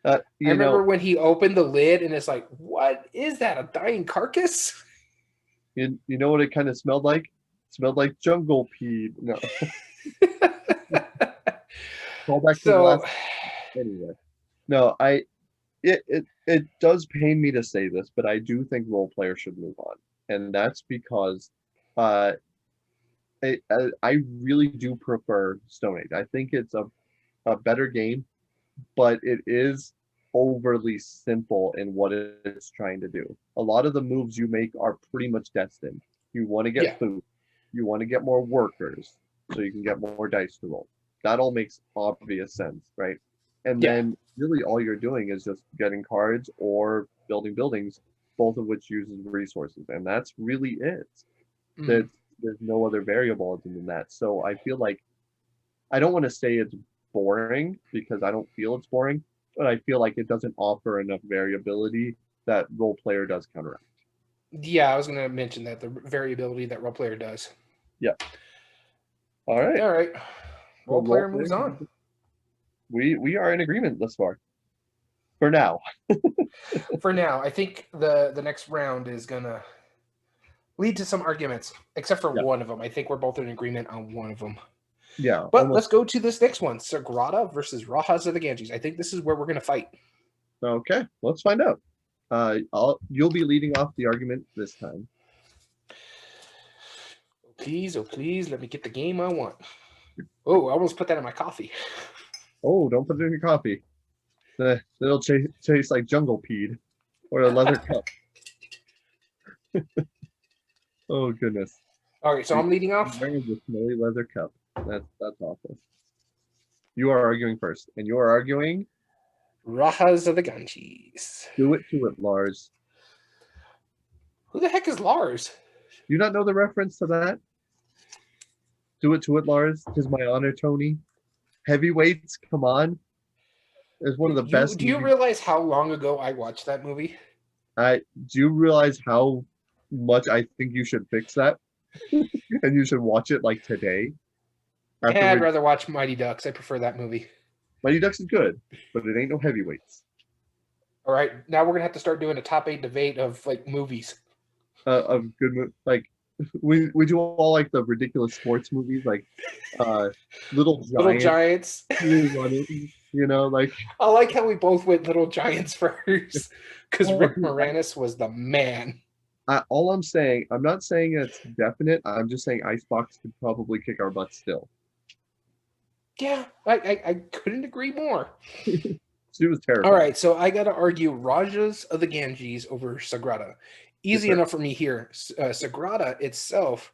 I remember when he opened the lid and it's like, what is that, a dying carcass? You know what it kind of smelled like? It smelled like jungle pee. No. Call back to the last. Anyway, no, it does pain me to say this, but I do think role players should move on, and that's because I really do prefer Stone Age. I think it's a better game, but it is overly simple in what it's trying to do. A lot of the moves you make are pretty much destined. You want to get food, you want to get more workers, so you can get more dice to roll. That all makes obvious sense, right? And then really all you're doing is just getting cards or building buildings, both of which uses resources. And that's really it. There's no other variable other than that. So I feel like, I don't want to say it's boring because I don't feel it's boring, but I feel like it doesn't offer enough variability that role player does counteract. Yeah, I was going to mention that, the variability that role player does. Yeah. All right. Role player moves on. We are in agreement thus far. For now. For now. I think the next round is going to lead to some arguments, except for one of them. I think we're both in agreement on one of them. Yeah. But let's go to this next one. Sagrada versus Rajas of the Ganges. I think this is where we're going to fight. Okay, let's find out. You'll be leading off the argument this time. Please, oh please, let me get the game I want. Oh, I almost put that in my coffee. Oh, don't put it in your coffee. It'll taste like jungle peed or a leather cup. Oh, goodness. All right, so I'm leading off. I'm wearing the smelly leather cup. That's awful. You are arguing first, and you are arguing Rajas of the Ganges. Do it to it, Lars. Who the heck is Lars? Do you not know the reference to that? Do it to it, Lars. 'Tis my honor, Tony. Heavyweights, come on. It's one of the best. Do you realize how long ago I watched that movie? Do you realize how much I think you should fix that, and you should watch it like today. I'd rather watch Mighty Ducks. I prefer that movie. Mighty Ducks is good, but it ain't no heavyweights. All right, now we're gonna have to start doing a top 8 debate of like movies. Of good, like we do all like the ridiculous sports movies, like Little Giants. You know, like I like how we both went Little Giants first because Rick Moranis was the man. All I'm saying, I'm not saying it's definite. I'm just saying Icebox could probably kick our butts still. Yeah, I couldn't agree more. She was terrible. All right, so I got to argue Rajas of the Ganges over Sagrada. Easy enough for me here. Sagrada itself,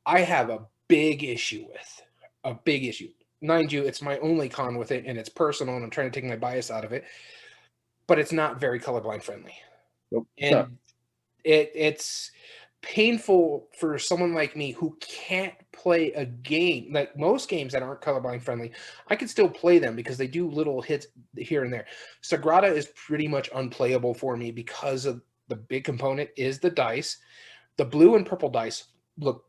I have a big issue with. A big issue. Mind you, it's my only con with it, and it's personal, and I'm trying to take my bias out of it. But it's not very colorblind friendly. Nope. And it's painful for someone like me who can't play a game. Like most games that aren't colorblind friendly, I can still play them because they do little hits here and there. Sagrada is pretty much unplayable for me because of the big component is the dice. The blue and purple dice look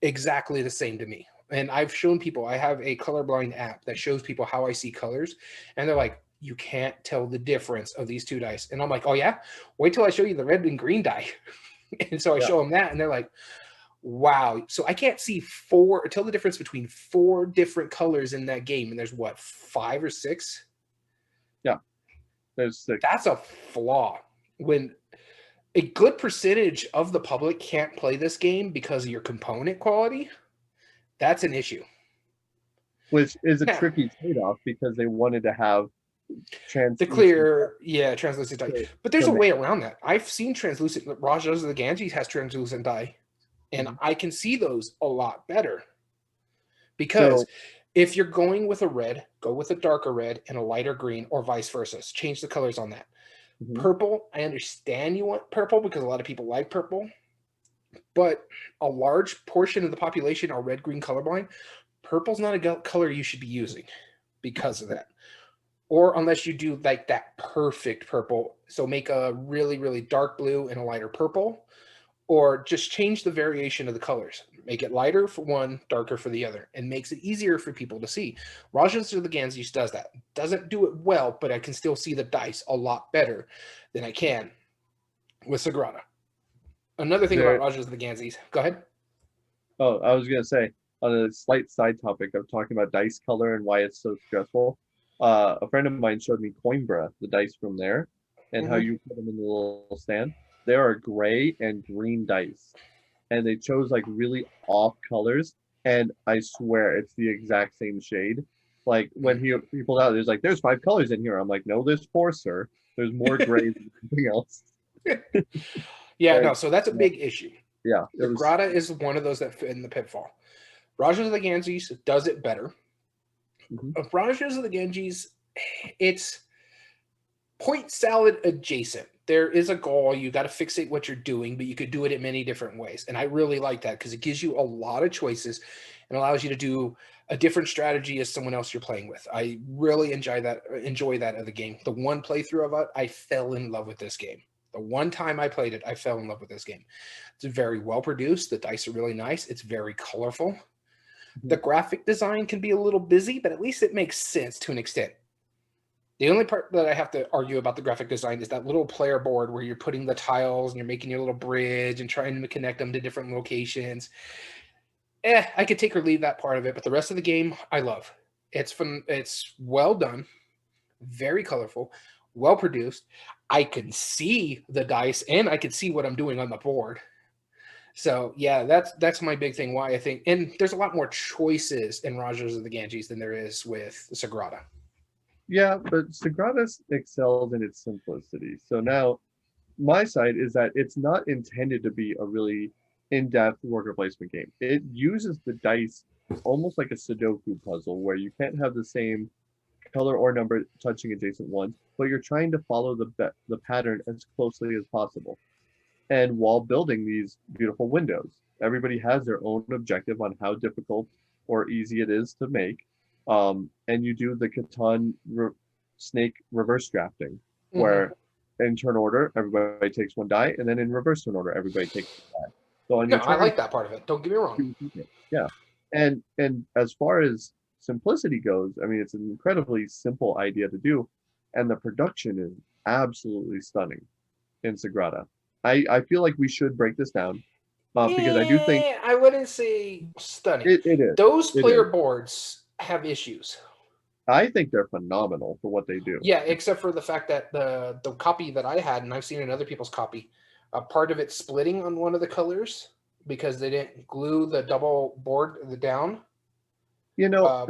exactly the same to me. And I've shown people, I have a colorblind app that shows people how I see colors. And they're like, you can't tell the difference of these two dice. And I'm like, oh yeah? Wait till I show you the red and green die. And so I show them that and they're like, wow. So I can't see tell the difference between 4 different colors in that game. And there's what, 5 or 6? Yeah. There's 6. That's a flaw. When a good percentage of the public can't play this game because of your component quality, that's an issue. Which is a tricky trade-off because they wanted to have translucent dye. But there's a way around that. I've seen translucent. Rajas of the Ganges has translucent dye, and I can see those a lot better. Because if you're going with a red, go with a darker red and a lighter green, or vice versa. Change the colors on that. Purple, I understand you want purple because a lot of people like purple, but a large portion of the population are red-green colorblind. Purple's not a color you should be using because of that. Or unless you do like that perfect purple. So make a really, really dark blue and a lighter purple, or just change the variation of the colors. Make it lighter for one, darker for the other, and makes it easier for people to see. Rajas of the Ganges does that. Doesn't do it well, but I can still see the dice a lot better than I can with Sagrada. Another thing about Rajas of the Ganges. Go ahead. Oh, I was going to say, on a slight side topic of talking about dice color and why it's so stressful, a friend of mine showed me Coimbra, the dice from there, and how you put them in the little stand. There are gray and green dice, and they chose like really off colors, and I swear it's the exact same shade. Like when he pulled out, there's 5 colors in here. I'm like, no, there's 4, sir. There's more gray than anything else. So that's a big issue. Yeah. Sagrada is one of those that fit in the pitfall. Rajas of the Ganges does it better. Rajas of the Ganges, it's point salad adjacent. There is a goal. You got to fixate what you're doing, but you could do it in many different ways. And I really like that because it gives you a lot of choices and allows you to do a different strategy as someone else you're playing with. I really enjoy that of the game. The one playthrough of it, I fell in love with this game. The one time I played it, I fell in love with this game. It's very well produced. The dice are really nice. It's very colorful. The graphic design can be a little busy, but at least it makes sense to an extent. The only part that I have to argue about the graphic design is that little player board where you're putting the tiles and you're making your little bridge and trying to connect them to different locations. I could take or leave that part of it, but the rest of the game, I love. It's fun. It's well done, very colorful, well produced. I can see the dice and I can see what I'm doing on the board. So yeah, that's my big thing. Why I think, and there's a lot more choices in Rajas of the Ganges than there is with Sagrada. Yeah, but Sagrada excels in its simplicity. So now, my side is that it's not intended to be a really in-depth worker placement game. It uses the dice almost like a Sudoku puzzle, where you can't have the same color or number touching adjacent ones, but you're trying to follow the pattern as closely as possible. And while building these beautiful windows, everybody has their own objective on how difficult or easy it is to make. And you do the Catan snake reverse drafting, where in turn order, everybody takes 1 die, and then in reverse turn order, everybody takes 1 die. So on your turn, I like that part of it. Don't get me wrong. Yeah, and as far as simplicity goes, I mean, it's an incredibly simple idea to do, and the production is absolutely stunning in Sagrada. I feel like we should break this down because I do think I wouldn't say stunning. it is. Those player boards have issues. I think they're phenomenal for what they do. Yeah, except for the fact that the copy that I had, and I've seen in other people's copy, part of it splitting on one of the colors because they didn't glue the double board down. You know,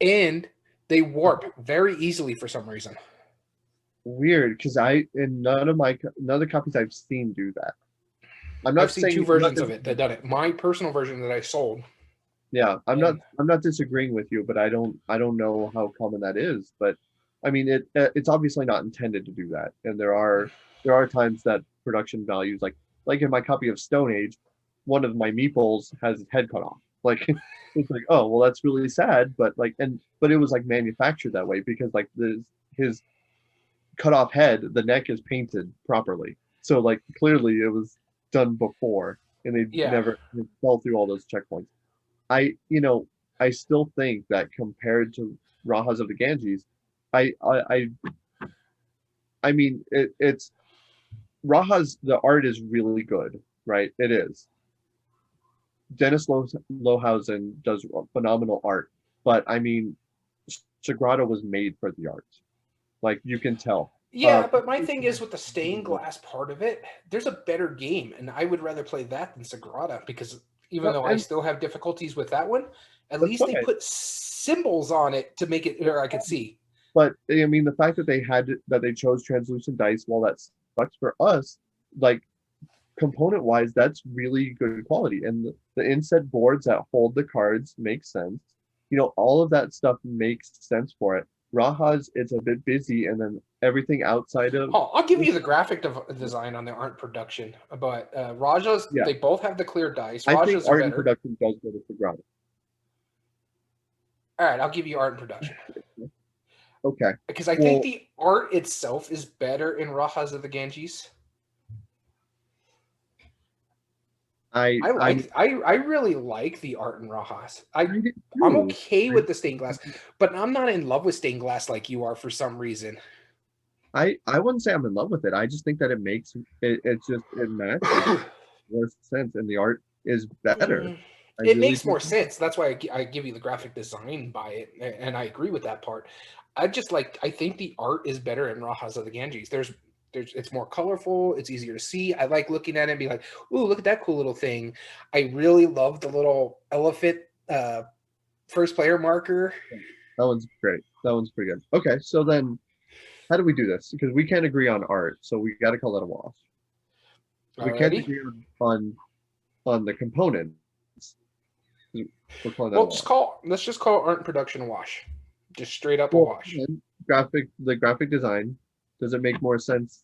and they warp very easily for some reason. Weird, because none of the copies I've seen do that. I've seen 2 versions of it that done it. My personal version that I sold. Yeah, I'm not disagreeing with you, but I don't know how common that is. But I mean, it's obviously not intended to do that, and there are times that production values, like in my copy of Stone Age, one of my meeples has his head cut off. Like it's like, oh well, that's really sad, but it was like manufactured that way because like his cut off head, the neck is painted properly, so like clearly it was done before, and they never fell through all those checkpoints. I still think that compared to Rajas of the Ganges, I mean it's Rajas, the art is really good, right? It is. Dennis Lohausen does phenomenal art, but I mean Sagrada was made for the art. Like you can tell. Yeah, but my thing is with the stained glass part of it, there's a better game, and I would rather play that than Sagrada because even though I still have difficulties with that one, at least they put symbols on it to make it where I could see. But I mean, the fact that they chose translucent dice, while that sucks for us, like component wise, that's really good quality, and the inset boards that hold the cards make sense. All of that stuff makes sense for it. Rajas, it's a bit busy, and then everything outside of. Oh, I'll give you the graphic design on the art production, but Rajas, they both have the clear dice. I think art and production does go to Sagrada. All right, I'll give you art and production. Okay. Because I think the art itself is better in Rajas of the Ganges. I really like the art in Rajas. I'm okay with the stained glass, but I'm not in love with stained glass like you are for some reason. I wouldn't say I'm in love with it. I just think that it makes it matches more sense, and the art is better. It makes more sense. That's why I give you the graphic design by it, and I agree with that part. I think the art is better in Rajas of the Ganges. It's more colorful. It's easier to see. I like looking at it and be like, ooh, look at that cool little thing. I really love the little elephant first player marker. That one's great. That one's pretty good. Okay, so then how do we do this? Because we can't agree on art, so we got to call that a wash. We can't agree on the components. Let's just call art and production a wash. Just straight up a wash. The graphic design. Does it make more sense?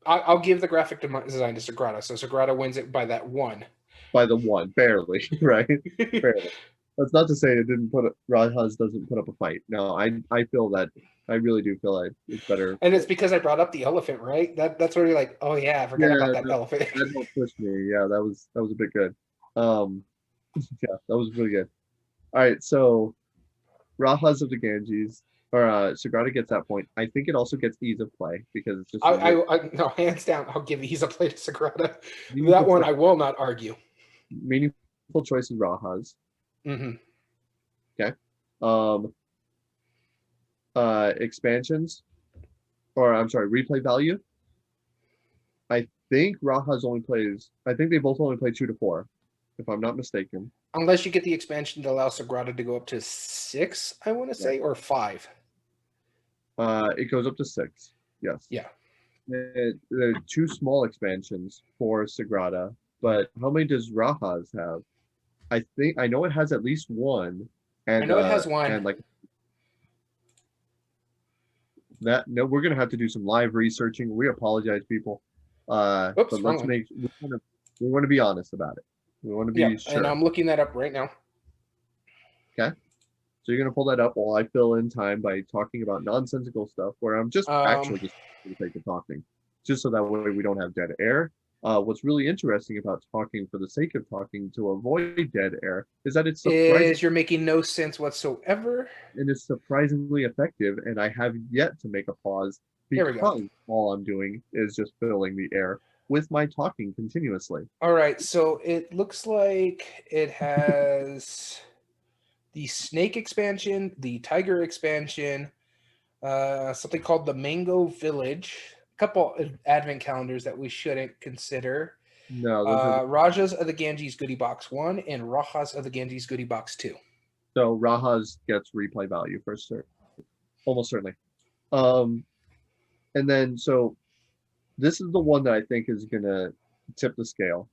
I'll give the graphic design to Sagrada. So Sagrada wins it by that 1. By the 1, barely, right? Barely. That's not to say Rajas doesn't put up a fight. No, I feel that. I really do feel like it's better. And it's because I brought up the elephant, right? That's where you're like, oh yeah, I forgot about that elephant. That helped push me. Yeah, that was a bit good. Yeah, that was really good. All right, so Rajas of the Ganges. Or Sagrada gets that point. I think it also gets ease of play because it's just. No, hands down, I'll give ease of play to Sagrada. That one I will not argue. Meaningful choice is Rajas. Mm-hmm. Okay. Expansions, or I'm sorry, replay value. I think Rajas only plays. I think they both only play 2 to 4, if I'm not mistaken. Unless you get the expansion that allows Sagrada to go up to 6, I want to say, or 5. It goes up to 6. Yes. Yeah. There are 2 small expansions for Sagrada, but how many does Rajas have? I know it has at least 1. And I know it has 1. And like that. No, we're gonna have to do some live researching. We apologize, people. But let's we want to be honest about it. We want to be sure. And I'm looking that up right now. Okay. So you're going to pull that up while I fill in time by talking about nonsensical stuff where I'm just actually just for the sake of talking, just so that way we don't have dead air. What's really interesting about talking for the sake of talking to avoid dead air is that it's surprising. You're making no sense whatsoever. And it's surprisingly effective, and I have yet to make a pause because all I'm doing is just filling the air with my talking continuously. All right, so it looks like it has the snake expansion, the tiger expansion, something called the Mango Village, a couple of advent calendars that we shouldn't consider. No, Rajas of the Ganges Goodie Box 1 and Rajas of the Ganges Goodie Box 2. So Rajas gets replay value for sure, almost certainly. And then so this is the one that I think is gonna tip the scale,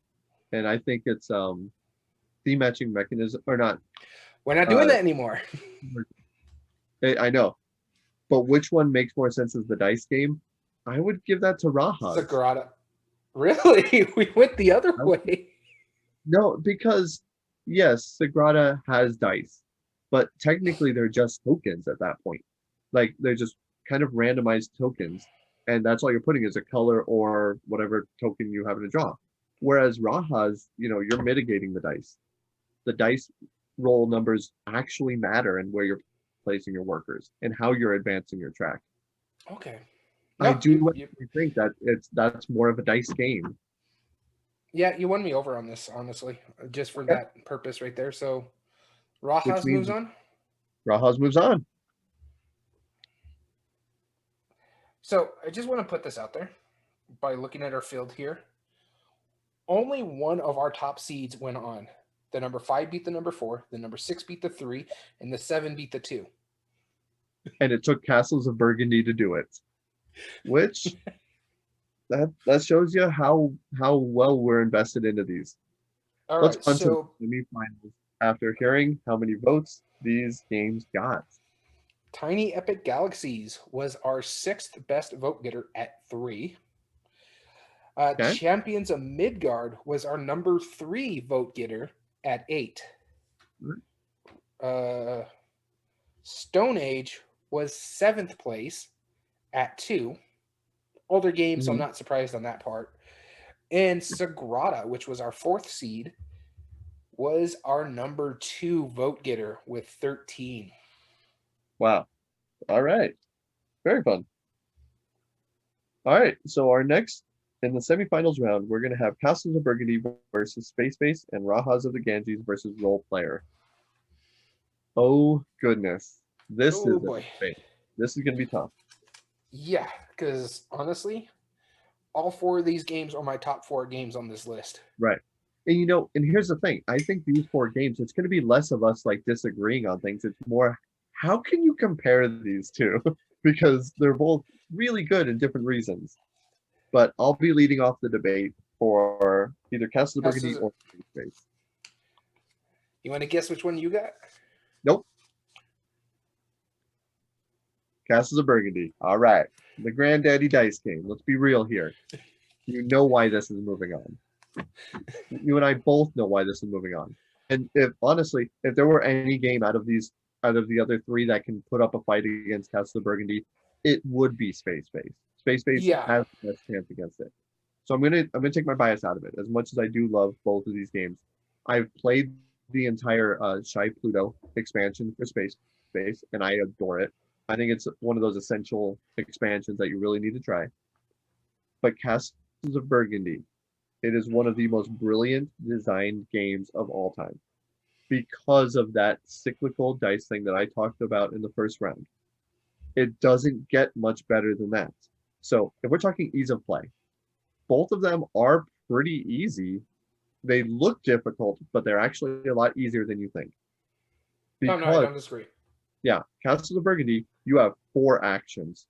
and I think it's theme matching mechanism or not. We're not doing that anymore. I know, but which one makes more sense as the dice game? I would give that to Rajas. Sagrada. Really? We went the other way. No, because yes, Sagrada has dice, but technically they're just tokens at that point. Like they're just kind of randomized tokens, and that's all you're putting is a color or whatever token you happen to draw. Whereas Rajas, you're mitigating the dice. The dice roll numbers actually matter and where you're placing your workers and how you're advancing your track. Okay. No, I do think that that's more of a dice game. Yeah, you won me over on this, honestly, just for that purpose right there. So Rajas moves on? Rajas moves on. So I just want to put this out there by looking at our field here. Only one of our top seeds went on. The number 5 beat the number 4, the number 6 beat the 3, and the 7 beat the 2. And it took Castles of Burgundy to do it. Which that shows you how well we're invested into these. All Let's right, so semifinals after hearing how many votes these games got. Tiny Epic Galaxies was our 6th best vote getter at 3. Champions of Midgard was our number 3 vote getter at 8. Stone Age was 7th place at 2. Older games, so I'm not surprised on that part. And Sagrada, which was our 4th seed, was our number 2 vote getter with 13. Wow. All right. Very fun. All right. So our next, in the semifinals round, we're going to have Castles of Burgundy versus Space Base and Rajas of the Ganges versus Role Player. Oh, goodness. This is going to be tough. Yeah, because honestly, all 4 of these games are my top 4 games on this list. Right. And and here's the thing. I think these 4 games, it's going to be less of us like disagreeing on things. It's more, how can you compare these two? Because they're both really good in different reasons. But I'll be leading off the debate for either Castles of Burgundy or Space. You want to guess which one you got? Nope. Castles of Burgundy. All right. The Granddaddy Dice game. Let's be real here. You know why this is moving on. You and I both know why this is moving on. And if there were any game out of the other 3 that can put up a fight against Castles of Burgundy, it would be Space Base. Space Base has the best chance against it. So I'm gonna take my bias out of it. As much as I do love both of these games, I've played the entire Shy Pluto expansion for Space Base, and I adore it. I think it's one of those essential expansions that you really need to try. But Castles of Burgundy, it is one of the most brilliant designed games of all time because of that cyclical dice thing that I talked about in the first round. It doesn't get much better than that. So if we're talking ease of play, both of them are pretty easy. They look difficult, but they're actually a lot easier than you think. No, I don't disagree. Yeah, Castles of Burgundy, you have 4 actions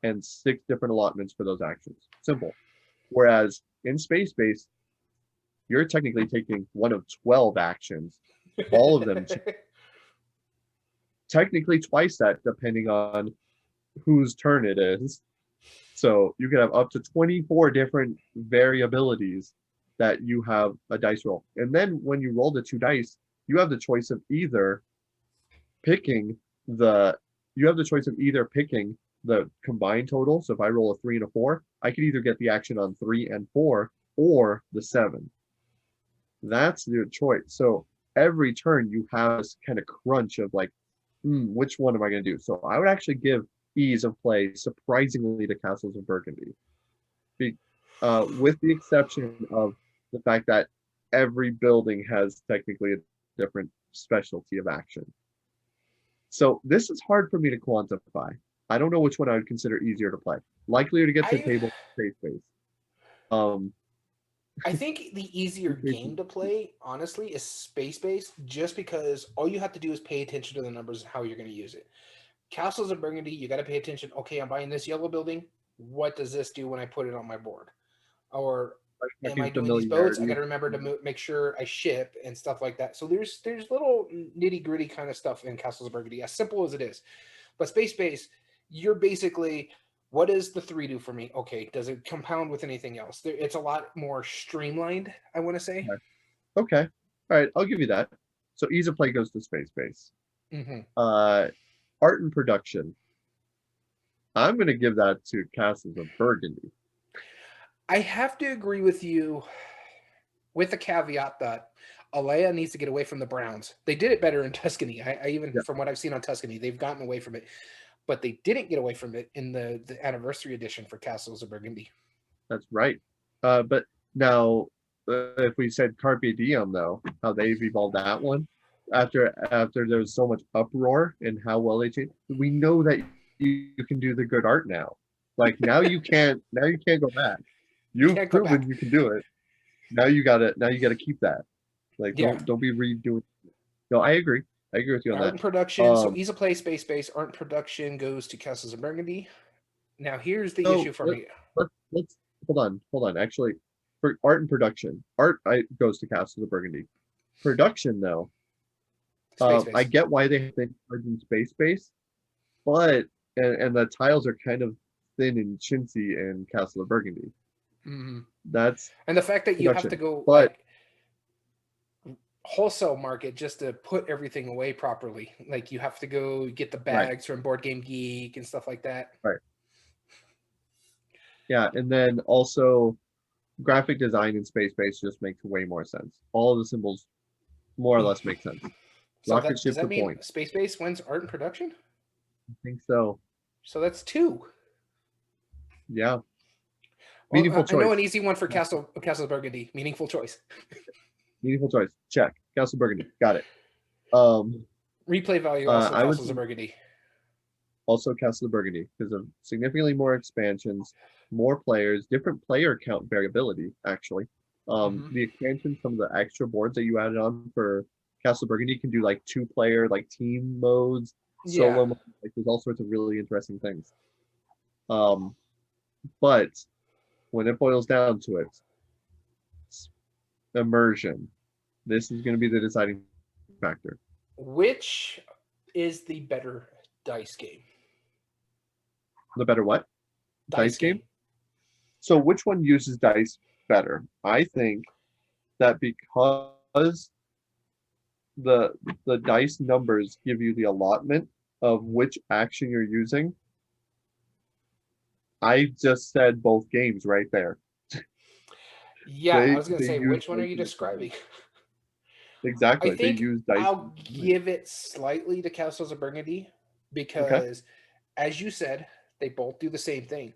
and 6 different allotments for those actions. Simple. Whereas in Space Base, you're technically taking one of 12 actions, all of them. Technically twice that, depending on whose turn it is. So you could have up to 24 different variabilities that you have a dice roll. And then when you roll the 2 dice, you have the choice of either picking you have the choice of either picking the combined total. So if I roll a 3 and a 4, I could either get the action on 3 and 4 or the 7. That's your choice. So every turn you have this kind of crunch of like, which one am I going to do? So I would actually give ease of play surprisingly to Castles of Burgundy, with the exception of the fact that every building has technically a different specialty of action. So this is hard for me to quantify. I don't know which one I would consider easier to play. Likelier to get to the table, space. I think the easier game to play, honestly, is space-based, just because all you have to do is pay attention to the numbers and how you're going to use it. Castles of Burgundy, you got to pay attention. Okay, I'm buying this yellow building. What does this do when I put it on my board? Or am I doing these boats? I got to remember to make sure I ship and stuff like that. So there's little nitty-gritty kind of stuff in Castles of Burgundy, as simple as it is. But space-based, you're basically... What does the 3 do for me? Okay, does it compound with anything else? It's a lot more streamlined, I want to say. Okay. All right, I'll give you that. So ease of play goes to space-based. Art and production. I'm going to give that to Castles of Burgundy. I have to agree with you with the caveat that Alea needs to get away from the Browns. They did it better in Tuscany. From what I've seen on Tuscany, they've gotten away from it. But they didn't get away from it in the anniversary edition for Castles of Burgundy. That's right. But now, if we said Carpe Diem, though, how they've evolved that one, after there was so much uproar and how well they changed, we know that you can do the good art now. Like now you can't go back. You've proven you can do it. Now you gotta keep that. Like don't be redoing. No, I agree. I agree with you on that. Art and production. So ease of play, space-based. Art and production goes to Castles of Burgundy. Now here's the issue for me. Let's hold on. Actually, for art and production, goes to Castles of Burgundy. Production, though, I get why they think cards in space-based, but and the tiles are kind of thin and chintzy in Castle of Burgundy. Mm-hmm. And the fact that you have to go wholesale market just to put everything away properly. Like you have to go get the bags from Board Game Geek and stuff like that. Right. Yeah, and then also graphic design in space-based just makes way more sense. All of the symbols more or less make sense. So does that mean space-based wins art and production? I think so. So that's 2. Yeah. Meaningful choice. I know an easy one for Castle of Burgundy. Meaningful choice. Meaningful choice. Check. Castle of Burgundy. Got it. Replay value also Castles of Burgundy. Also Castle of Burgundy because of significantly more expansions, more players, different player count variability, actually. The expansion, some of the extra boards that you added on for Castle of Burgundy can do like 2-player, like team modes, solo modes. Like there's all sorts of really interesting things. But when it boils down to it, Immersion. This is going to be the deciding factor. Which is the better dice game? The better what? Dice game? So which one uses dice better? I think that because the dice numbers give you the allotment of which action you're using, I just said both games right there. Yeah, I was going to say, which one are you describing? Exactly. I think I'll give it slightly to Castles of Burgundy because, as you said, they both do the same thing.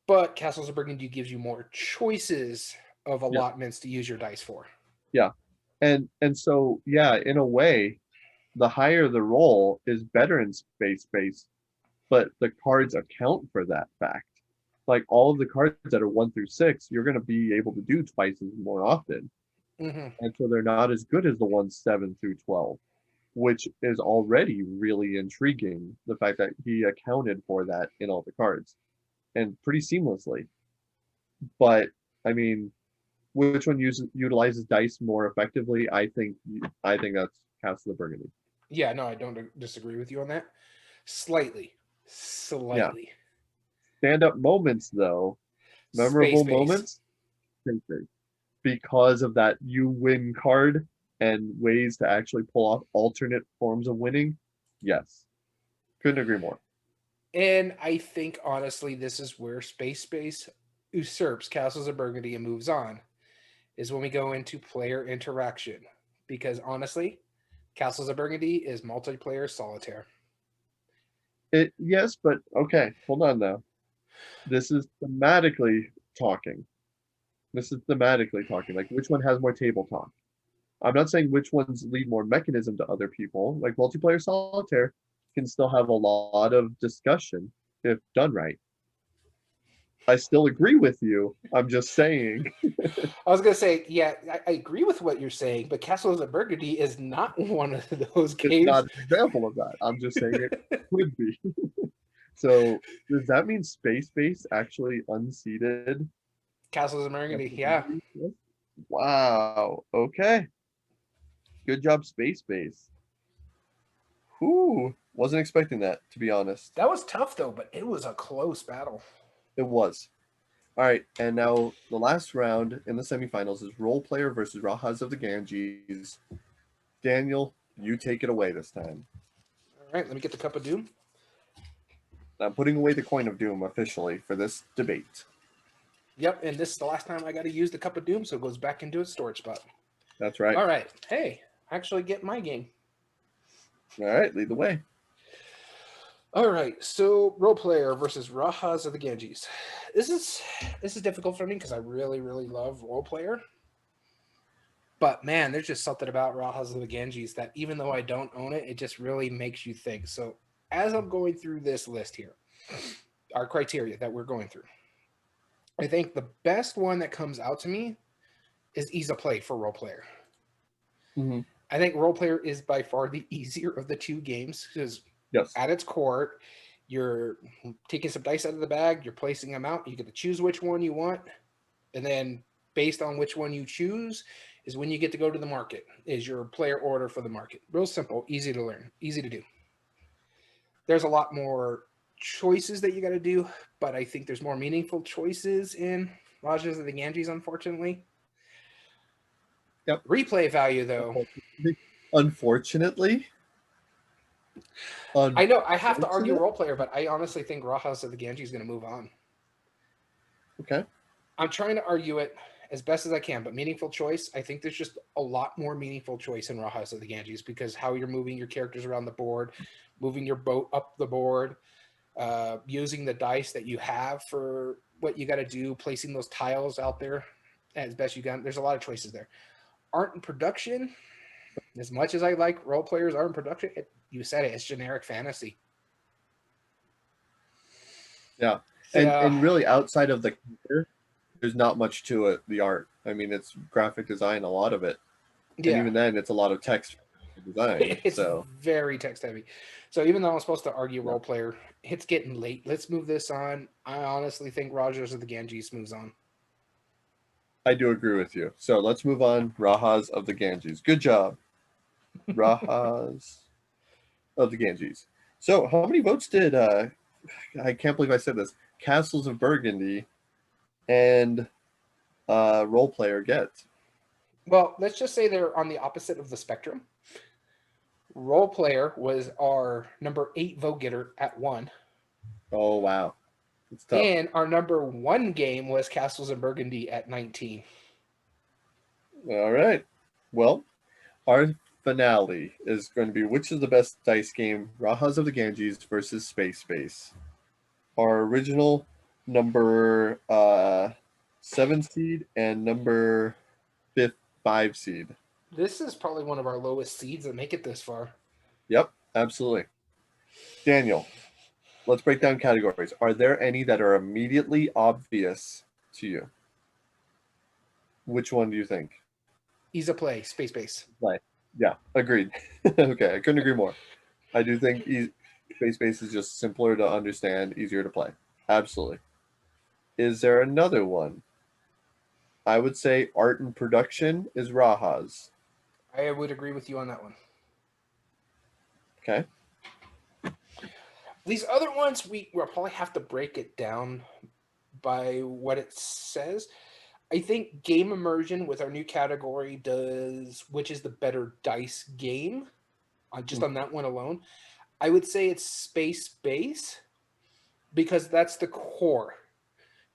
But Castles of Burgundy gives you more choices of allotments to use your dice for. Yeah. And so, in a way, the higher the roll is better in space-based, but the cards account for that fact. Like all of the cards that are 1 through 6, you're going to be able to do twice as more often. And so they're not as good as the ones 7 through 12, which is already really intriguing. The fact that he accounted for that in all the cards and pretty seamlessly. But I mean, which one utilizes dice more effectively? I think that's Castle of Burgundy. Yeah, no, I don't disagree with you on that. Slightly. Yeah. Stand-up moments, though, memorable moments, because of that you win card and ways to actually pull off alternate forms of winning, yes. Couldn't agree more. And I think, honestly, this is where Space usurps Castles of Burgundy and moves on, is when we go into player interaction. Because, honestly, Castles of Burgundy is multiplayer solitaire. Yes, but okay, hold on now. This is thematically talking. Like which one has more table talk? I'm not saying which ones lead more mechanism to other people. Like multiplayer solitaire can still have a lot of discussion if done right. I still agree with you. I'm just saying. I was going to say, yeah, I agree with what you're saying, but Castles of Burgundy is not one of those games. It's not an example of that. I'm just saying it could be. So does that mean Space Base actually unseated Castles of Burgundy? Yeah. Wow. Okay. Good job, Space Base. Whew. Wasn't expecting that, to be honest. That was tough, though, but it was a close battle. It was. All right, and now the last round in the semifinals is Role Player versus Rajas of the Ganges. Daniel, you take it away this time. All right, let me get the Cup of Doom. I'm putting away the Coin of Doom officially for this debate. Yep, and this is the last time I got to use the Cup of Doom, so it goes back into its storage spot. That's right. All right. Hey, actually get my game. All right, lead the way. All right, so Role Player versus Rajas of the Ganges. This is difficult for me because I really, really love Role Player. But man, there's just something about Rajas of the Ganges that even though I don't own it, it just really makes you think. So as I'm going through this list here, our criteria that we're going through, I think the best one that comes out to me is ease of play for Role Player. Mm-hmm. I think Role Player is by far the easier of the two games because at its core, you're taking some dice out of the bag, you're placing them out, you get to choose which one you want, and then based on which one you choose is when you get to go to the market, is your player order for the market. Real simple, easy to learn, easy to do. There's a lot more choices that you got to do, but I think there's more meaningful choices in Rajas of the Ganges, unfortunately. Yep. Replay value, though. Unfortunately. I know I have to argue Role Player, but I honestly think Rajas of the Ganges is going to move on. Okay. I'm trying to argue it as best as I can, but meaningful choice, I think there's just a lot more meaningful choice in Rajas of the Ganges because how you're moving your characters around the board, moving your boat up the board, using the dice that you have for what you got to do, placing those tiles out there as best you can. There's a lot of choices there. Art and production, as much as I like Role Players, art and production, you said it, it's generic fantasy. Yeah. And really outside of the character, there's not much to it, the art. I mean, it's graphic design, a lot of it. Yeah. And even then, it's a lot of text design. It's very text heavy. So even though I'm supposed to argue Role Player, it's getting late. Let's move this on. I honestly think Rajas of the Ganges moves on. I do agree with you. So let's move on. Rajas of the Ganges. Good job. Rajas of the Ganges. So how many votes did, I can't believe I said this, Castles of Burgundy and Role Player get? Well, let's just say they're on the opposite of the spectrum. Role Player was our number 8 vote getter at 1. Oh, wow. It's tough. And our number 1 game was Castles of Burgundy at 19. All right. Well, our finale is going to be which is the best dice game, Rajas of the Ganges versus Space Base. Our original number 7 seed and number 5 seed. This is probably one of our lowest seeds that make it this far. Yep, absolutely. Daniel, let's break down categories. Are there any that are immediately obvious to you? Which one do you think? Ease of play, Space Base. Play. Yeah, agreed. Okay, I couldn't agree more. I do think Space Base is just simpler to understand, easier to play. Absolutely. Is there another one? I would say art and production is Rajas. I would agree with you on that one. Okay. These other ones, we'll probably have to break it down by what it says. I think game immersion with our new category does, which is the better dice game, just on that one alone. I would say it's space base because that's the core.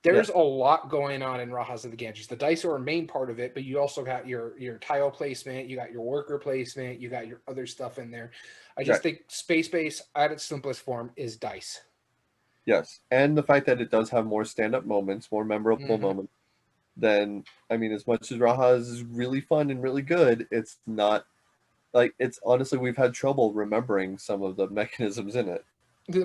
There's a lot going on in Rajas of the Ganges. The dice are a main part of it, but you also got your tile placement, you got your worker placement, you got your other stuff in there. I just think space base at its simplest form is dice. Yes, and the fact that it does have more stand-up moments, more memorable moments. Then, I mean, as much as Rajas is really fun and really good, it's not like it's honestly we've had trouble remembering some of the mechanisms in it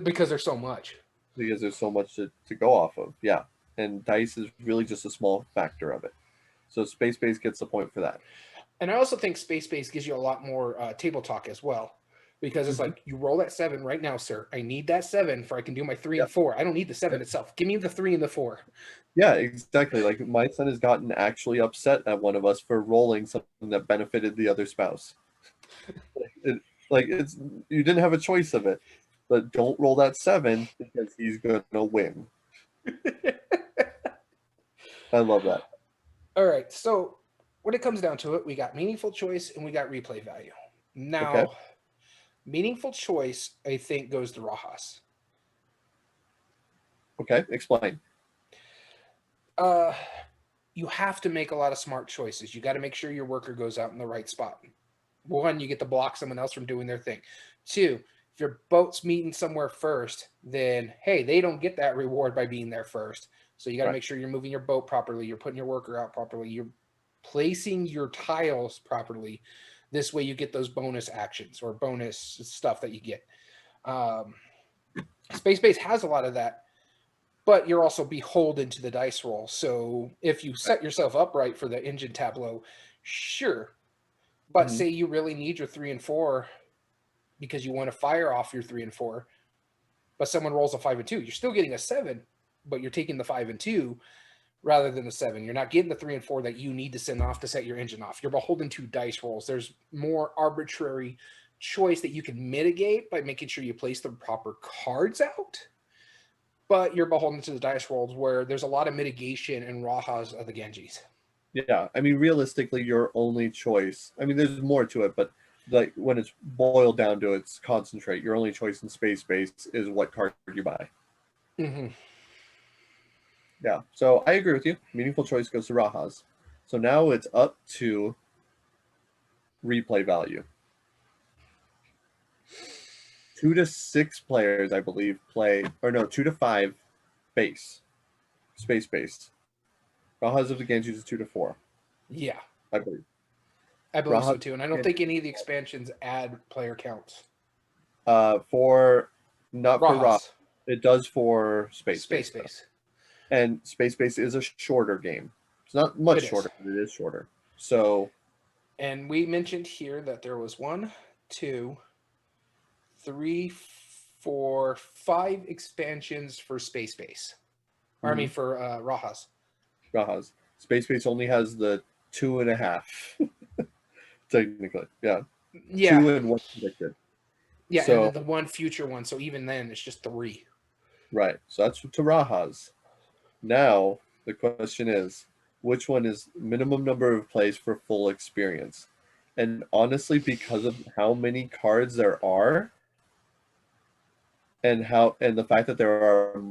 because there's so much. Because there's so much to go off of. Yeah. And dice is really just a small factor of it. So space base gets the point for that. And I also think space base gives you a lot more table talk as well, because it's like, you roll that 7 right now, sir. I need that 7 for I can do my 3 and 4. I don't need the 7 itself. Give me the 3 and the 4. Yeah, exactly. Like my son has gotten actually upset at one of us for rolling something that benefited the other spouse. You didn't have a choice of it, but don't roll that 7 because he's gonna win. I love that. All right, so when it comes down to it, we got meaningful choice and we got replay value. Now, meaningful choice, I think, goes to Rajas. Okay, explain. You have to make a lot of smart choices. You got to make sure your worker goes out in the right spot. 1, you get to block someone else from doing their thing. 2, if your boat's meeting somewhere first, then, hey, they don't get that reward by being there first. So you got to make sure you're moving your boat properly. You're putting your worker out properly. You're placing your tiles properly. This way you get those bonus actions or bonus stuff that you get. Space Base has a lot of that, but you're also beholden to the dice roll. So if you set yourself up right for the engine tableau, sure. But say you really need your 3 and 4 because you want to fire off your 3 and 4, but someone rolls a 5 and 2. You're still getting a 7, but you're taking the 5 and 2 rather than the 7. You're not getting the 3 and 4 that you need to send off to set your engine off. You're beholden to dice rolls. There's more arbitrary choice that you can mitigate by making sure you place the proper cards out, but you're beholden to the dice rolls where there's a lot of mitigation in Rajas of the Ganges. Yeah, I mean, realistically, your only choice, I mean, there's more to it, but like when it's boiled down to its concentrate, your only choice in space base is what card you buy. Yeah, so I agree with you. Meaningful choice goes to Rajas. So now it's up to replay value. 2 to 6 players, I believe, play, or no, 2 to 5 base, space base. Rajas of the Ganges is 2 to 4. Yeah, I believe. I believe so too, and I don't think any of the expansions add player counts. Not for Rajas. It does for space base. And space base is a shorter game. It's not much shorter, but it is shorter. So, and we mentioned here that there was 1, 2, 3, 4, 5 expansions for space base. Or I mean for Rajas. Rajas. Space base only has the 2.5. Technically, yeah. 2 and 1 predicted. Yeah, so, and then the 1 future one. So even then, it's just 3. Right. So that's to Rajas. Now the question is, which one is minimum number of plays for full experience? And honestly, because of how many cards there are, and the fact that there are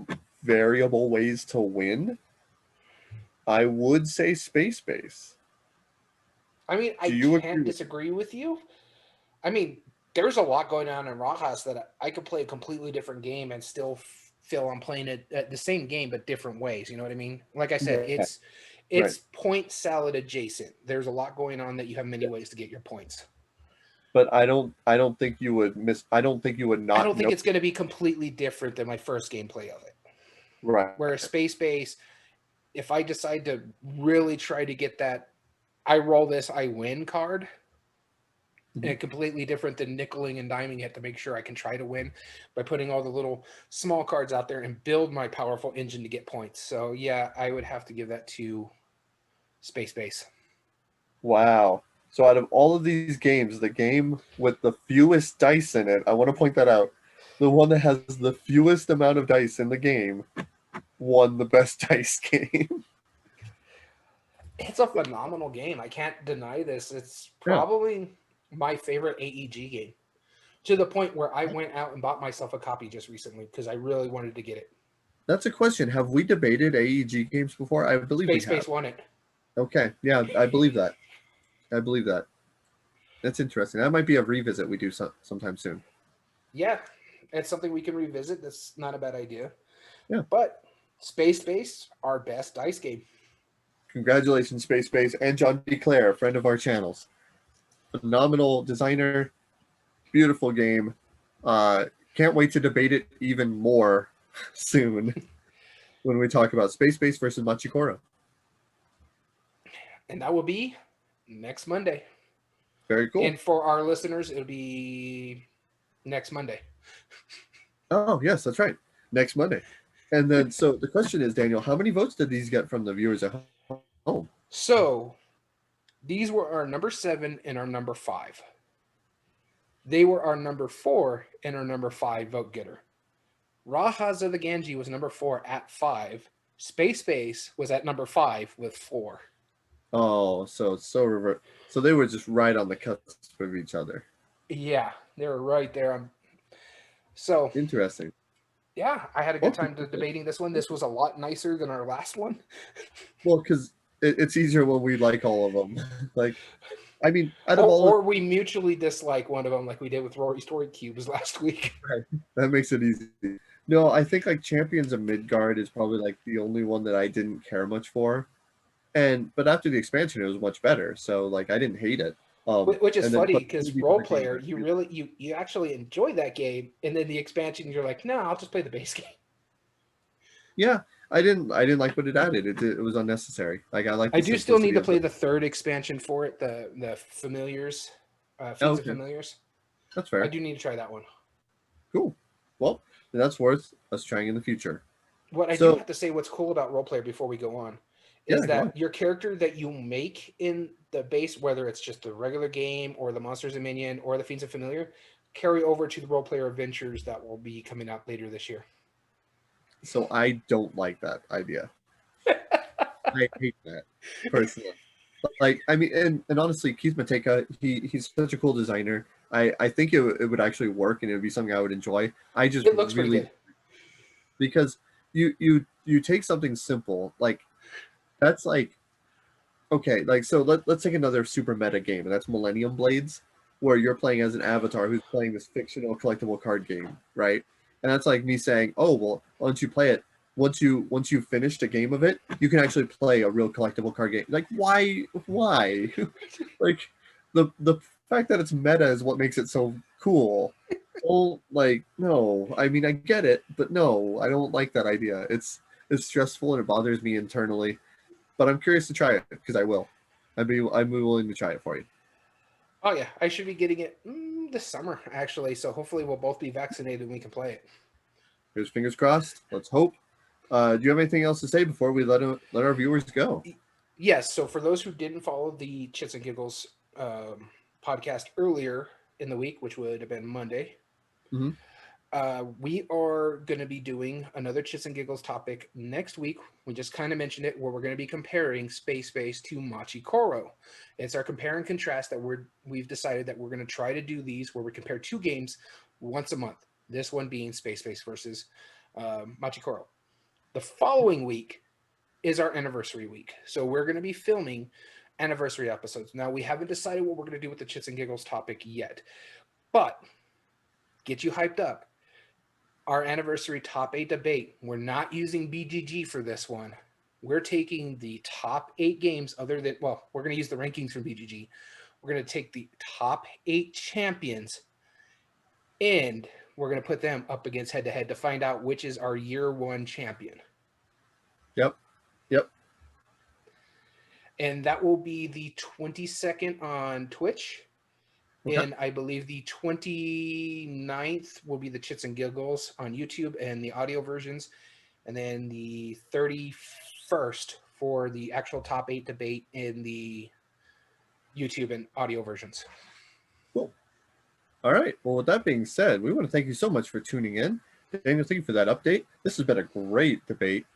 variable ways to win, I would say space base. I mean, I can't disagree with you. I mean, there's a lot going on in Rajas that I could play a completely different game and still feel I'm playing it the same game but different ways. You know what I mean? Like I said, it's point salad adjacent. There's a lot going on that you have many ways to get your points. But I don't think you would miss. I don't think you would not. I don't think it's going to be completely different than my first gameplay of it. Right. Whereas space base, if I decide to really try to get that, I roll this, I win card. And completely different than nickeling and diming it to make sure I can try to win by putting all the little small cards out there and build my powerful engine to get points. So yeah, I would have to give that to space base. Wow. So out of all of these games, the game with the fewest dice in it, I want to point that out, the one that has the fewest amount of dice in the game won the best dice game. It's a phenomenal game. I can't deny this. It's probably my favorite AEG game, to the point where I went out and bought myself a copy just recently because I really wanted to get it. That's a question. Have we debated AEG games before? I believe we have. Space won it. Okay. Yeah, I believe that. I believe that. That's interesting. That might be a revisit we do sometime soon. Yeah, it's something we can revisit. That's not a bad idea. Yeah. But Space, our best dice game. Congratulations, Space, and John D. Clare, a friend of our channels. Phenomenal designer, beautiful game. Can't wait to debate it even more soon when we talk about Space versus Machikoro. And that will be next Monday. Very cool. And for our listeners, it'll be next Monday. Oh, yes, that's right. Next Monday. And then, so the question is, Daniel, how many votes did these get from the viewers at home? So these were our number 7 and our number 5. They were our number 4 and our number 5 vote getter. Rajas of the Ganji was number 4 at 5. Space was at number 5 with 4. Oh, so reverse. So they were just right on the cusp of each other. Yeah, they were right there. So interesting. Yeah, I had a good time debating this one. This was a lot nicer than our last one. Well, because it's easier when we like all of them. Like, I mean, or we mutually dislike one of them, like we did with Rory's Story Cubes last week. Right. That makes it easy. No, I think like Champions of Midgard is probably like the only one that I didn't care much for. But after the expansion, it was much better. So like I didn't hate it. Which is funny because role player, you actually enjoy that game, and then the expansion, you're like, no, I'll just play the base game. Yeah, I didn't like what it added. It was unnecessary. Like I do still need to play the third expansion for it, the Familiars, Fiends of Familiars. That's fair. I do need to try that one. Cool. Well, that's worth us trying in the future. What I do have to say, what's cool about role player before we go on, is that your character that you make in the base, whether it's just the regular game or the Monsters and Minion or the Fiends of Familiar, carry over to the role player adventures that will be coming out later this year. So I don't like that idea. I hate that personally. Like, I mean, and honestly, Keith Mateka, he's such a cool designer. I think it would actually work and it would be something I would enjoy. I just it looks really good. Because you take something simple like that's like okay, like so let's take another super meta game, and that's Millennium Blades, where you're playing as an avatar who's playing this fictional collectible card game, right? And that's like me saying, oh well, why don't you play it? Once you finished a game of it, you can actually play a real collectible card game. Like why? Like the fact that it's meta is what makes it so cool. Well, like no, I mean I get it, but no, I don't like that idea. It's stressful and it bothers me internally. But I'm curious to try it because I will. I'm willing to try it for you. Oh yeah, I should be getting it this summer actually. So hopefully we'll both be vaccinated and we can play it. Here's fingers crossed. Let's hope. Do you have anything else to say before we let our viewers go? Yes. So for those who didn't follow the Chits and Giggles podcast earlier in the week, which would have been Monday, we are going to be doing another Chits and Giggles topic next week. We just kind of mentioned it, where we're going to be comparing Space to Machikoro. It's our compare and contrast that we've decided that we're going to try to do these where we compare two games once a month. This one being Space versus Machikoro. The following week is our anniversary week. So we're going to be filming anniversary episodes. Now, we haven't decided what we're going to do with the Chits and Giggles topic yet, but get you hyped up. Our anniversary top 8 debate. We're not using BGG for this one. We're taking the top 8 games we're going to use the rankings from BGG. We're going to take the top 8 champions and we're going to put them up against head-to-head to find out which is our year 1 champion. Yep. And that will be the 22nd on Twitch. Okay. And I believe the 29th will be the Chits and Giggles on YouTube and the audio versions. And then the 31st for the actual top 8 debate in the YouTube and audio versions. Cool. All right. Well, with that being said, we want to thank you so much for tuning in. Daniel, thank you for that update. This has been a great debate.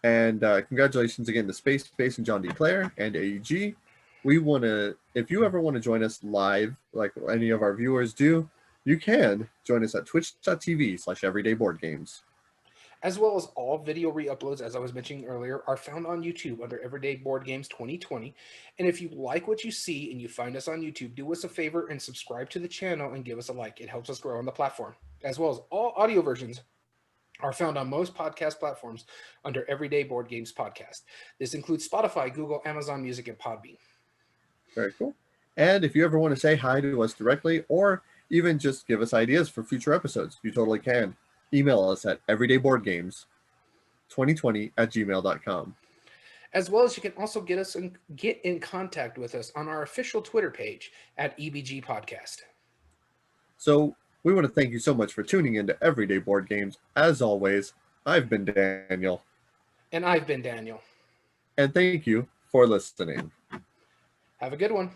And congratulations again to Space and John D. Clare and AEG. We want to, if you ever want to join us live, like any of our viewers do, you can join us at twitch.tv/everydayboardgames. As well as all video re-uploads, as I was mentioning earlier, are found on YouTube under Everyday Board Games 2020. And if you like what you see and you find us on YouTube, do us a favor and subscribe to the channel and give us a like. It helps us grow on the platform. As well as all audio versions are found on most podcast platforms under Everyday Board Games Podcast. This includes Spotify, Google, Amazon Music, and Podbean. Very cool. And if you ever want to say hi to us directly or even just give us ideas for future episodes, you totally can. Email us at everydayboardgames2020@gmail.com. As well as you can also get in contact with us on our official Twitter page at EBG Podcast. So we want to thank you so much for tuning into Everyday Board Games. As always, I've been Daniel. And I've been Daniel. And thank you for listening. Have a good one.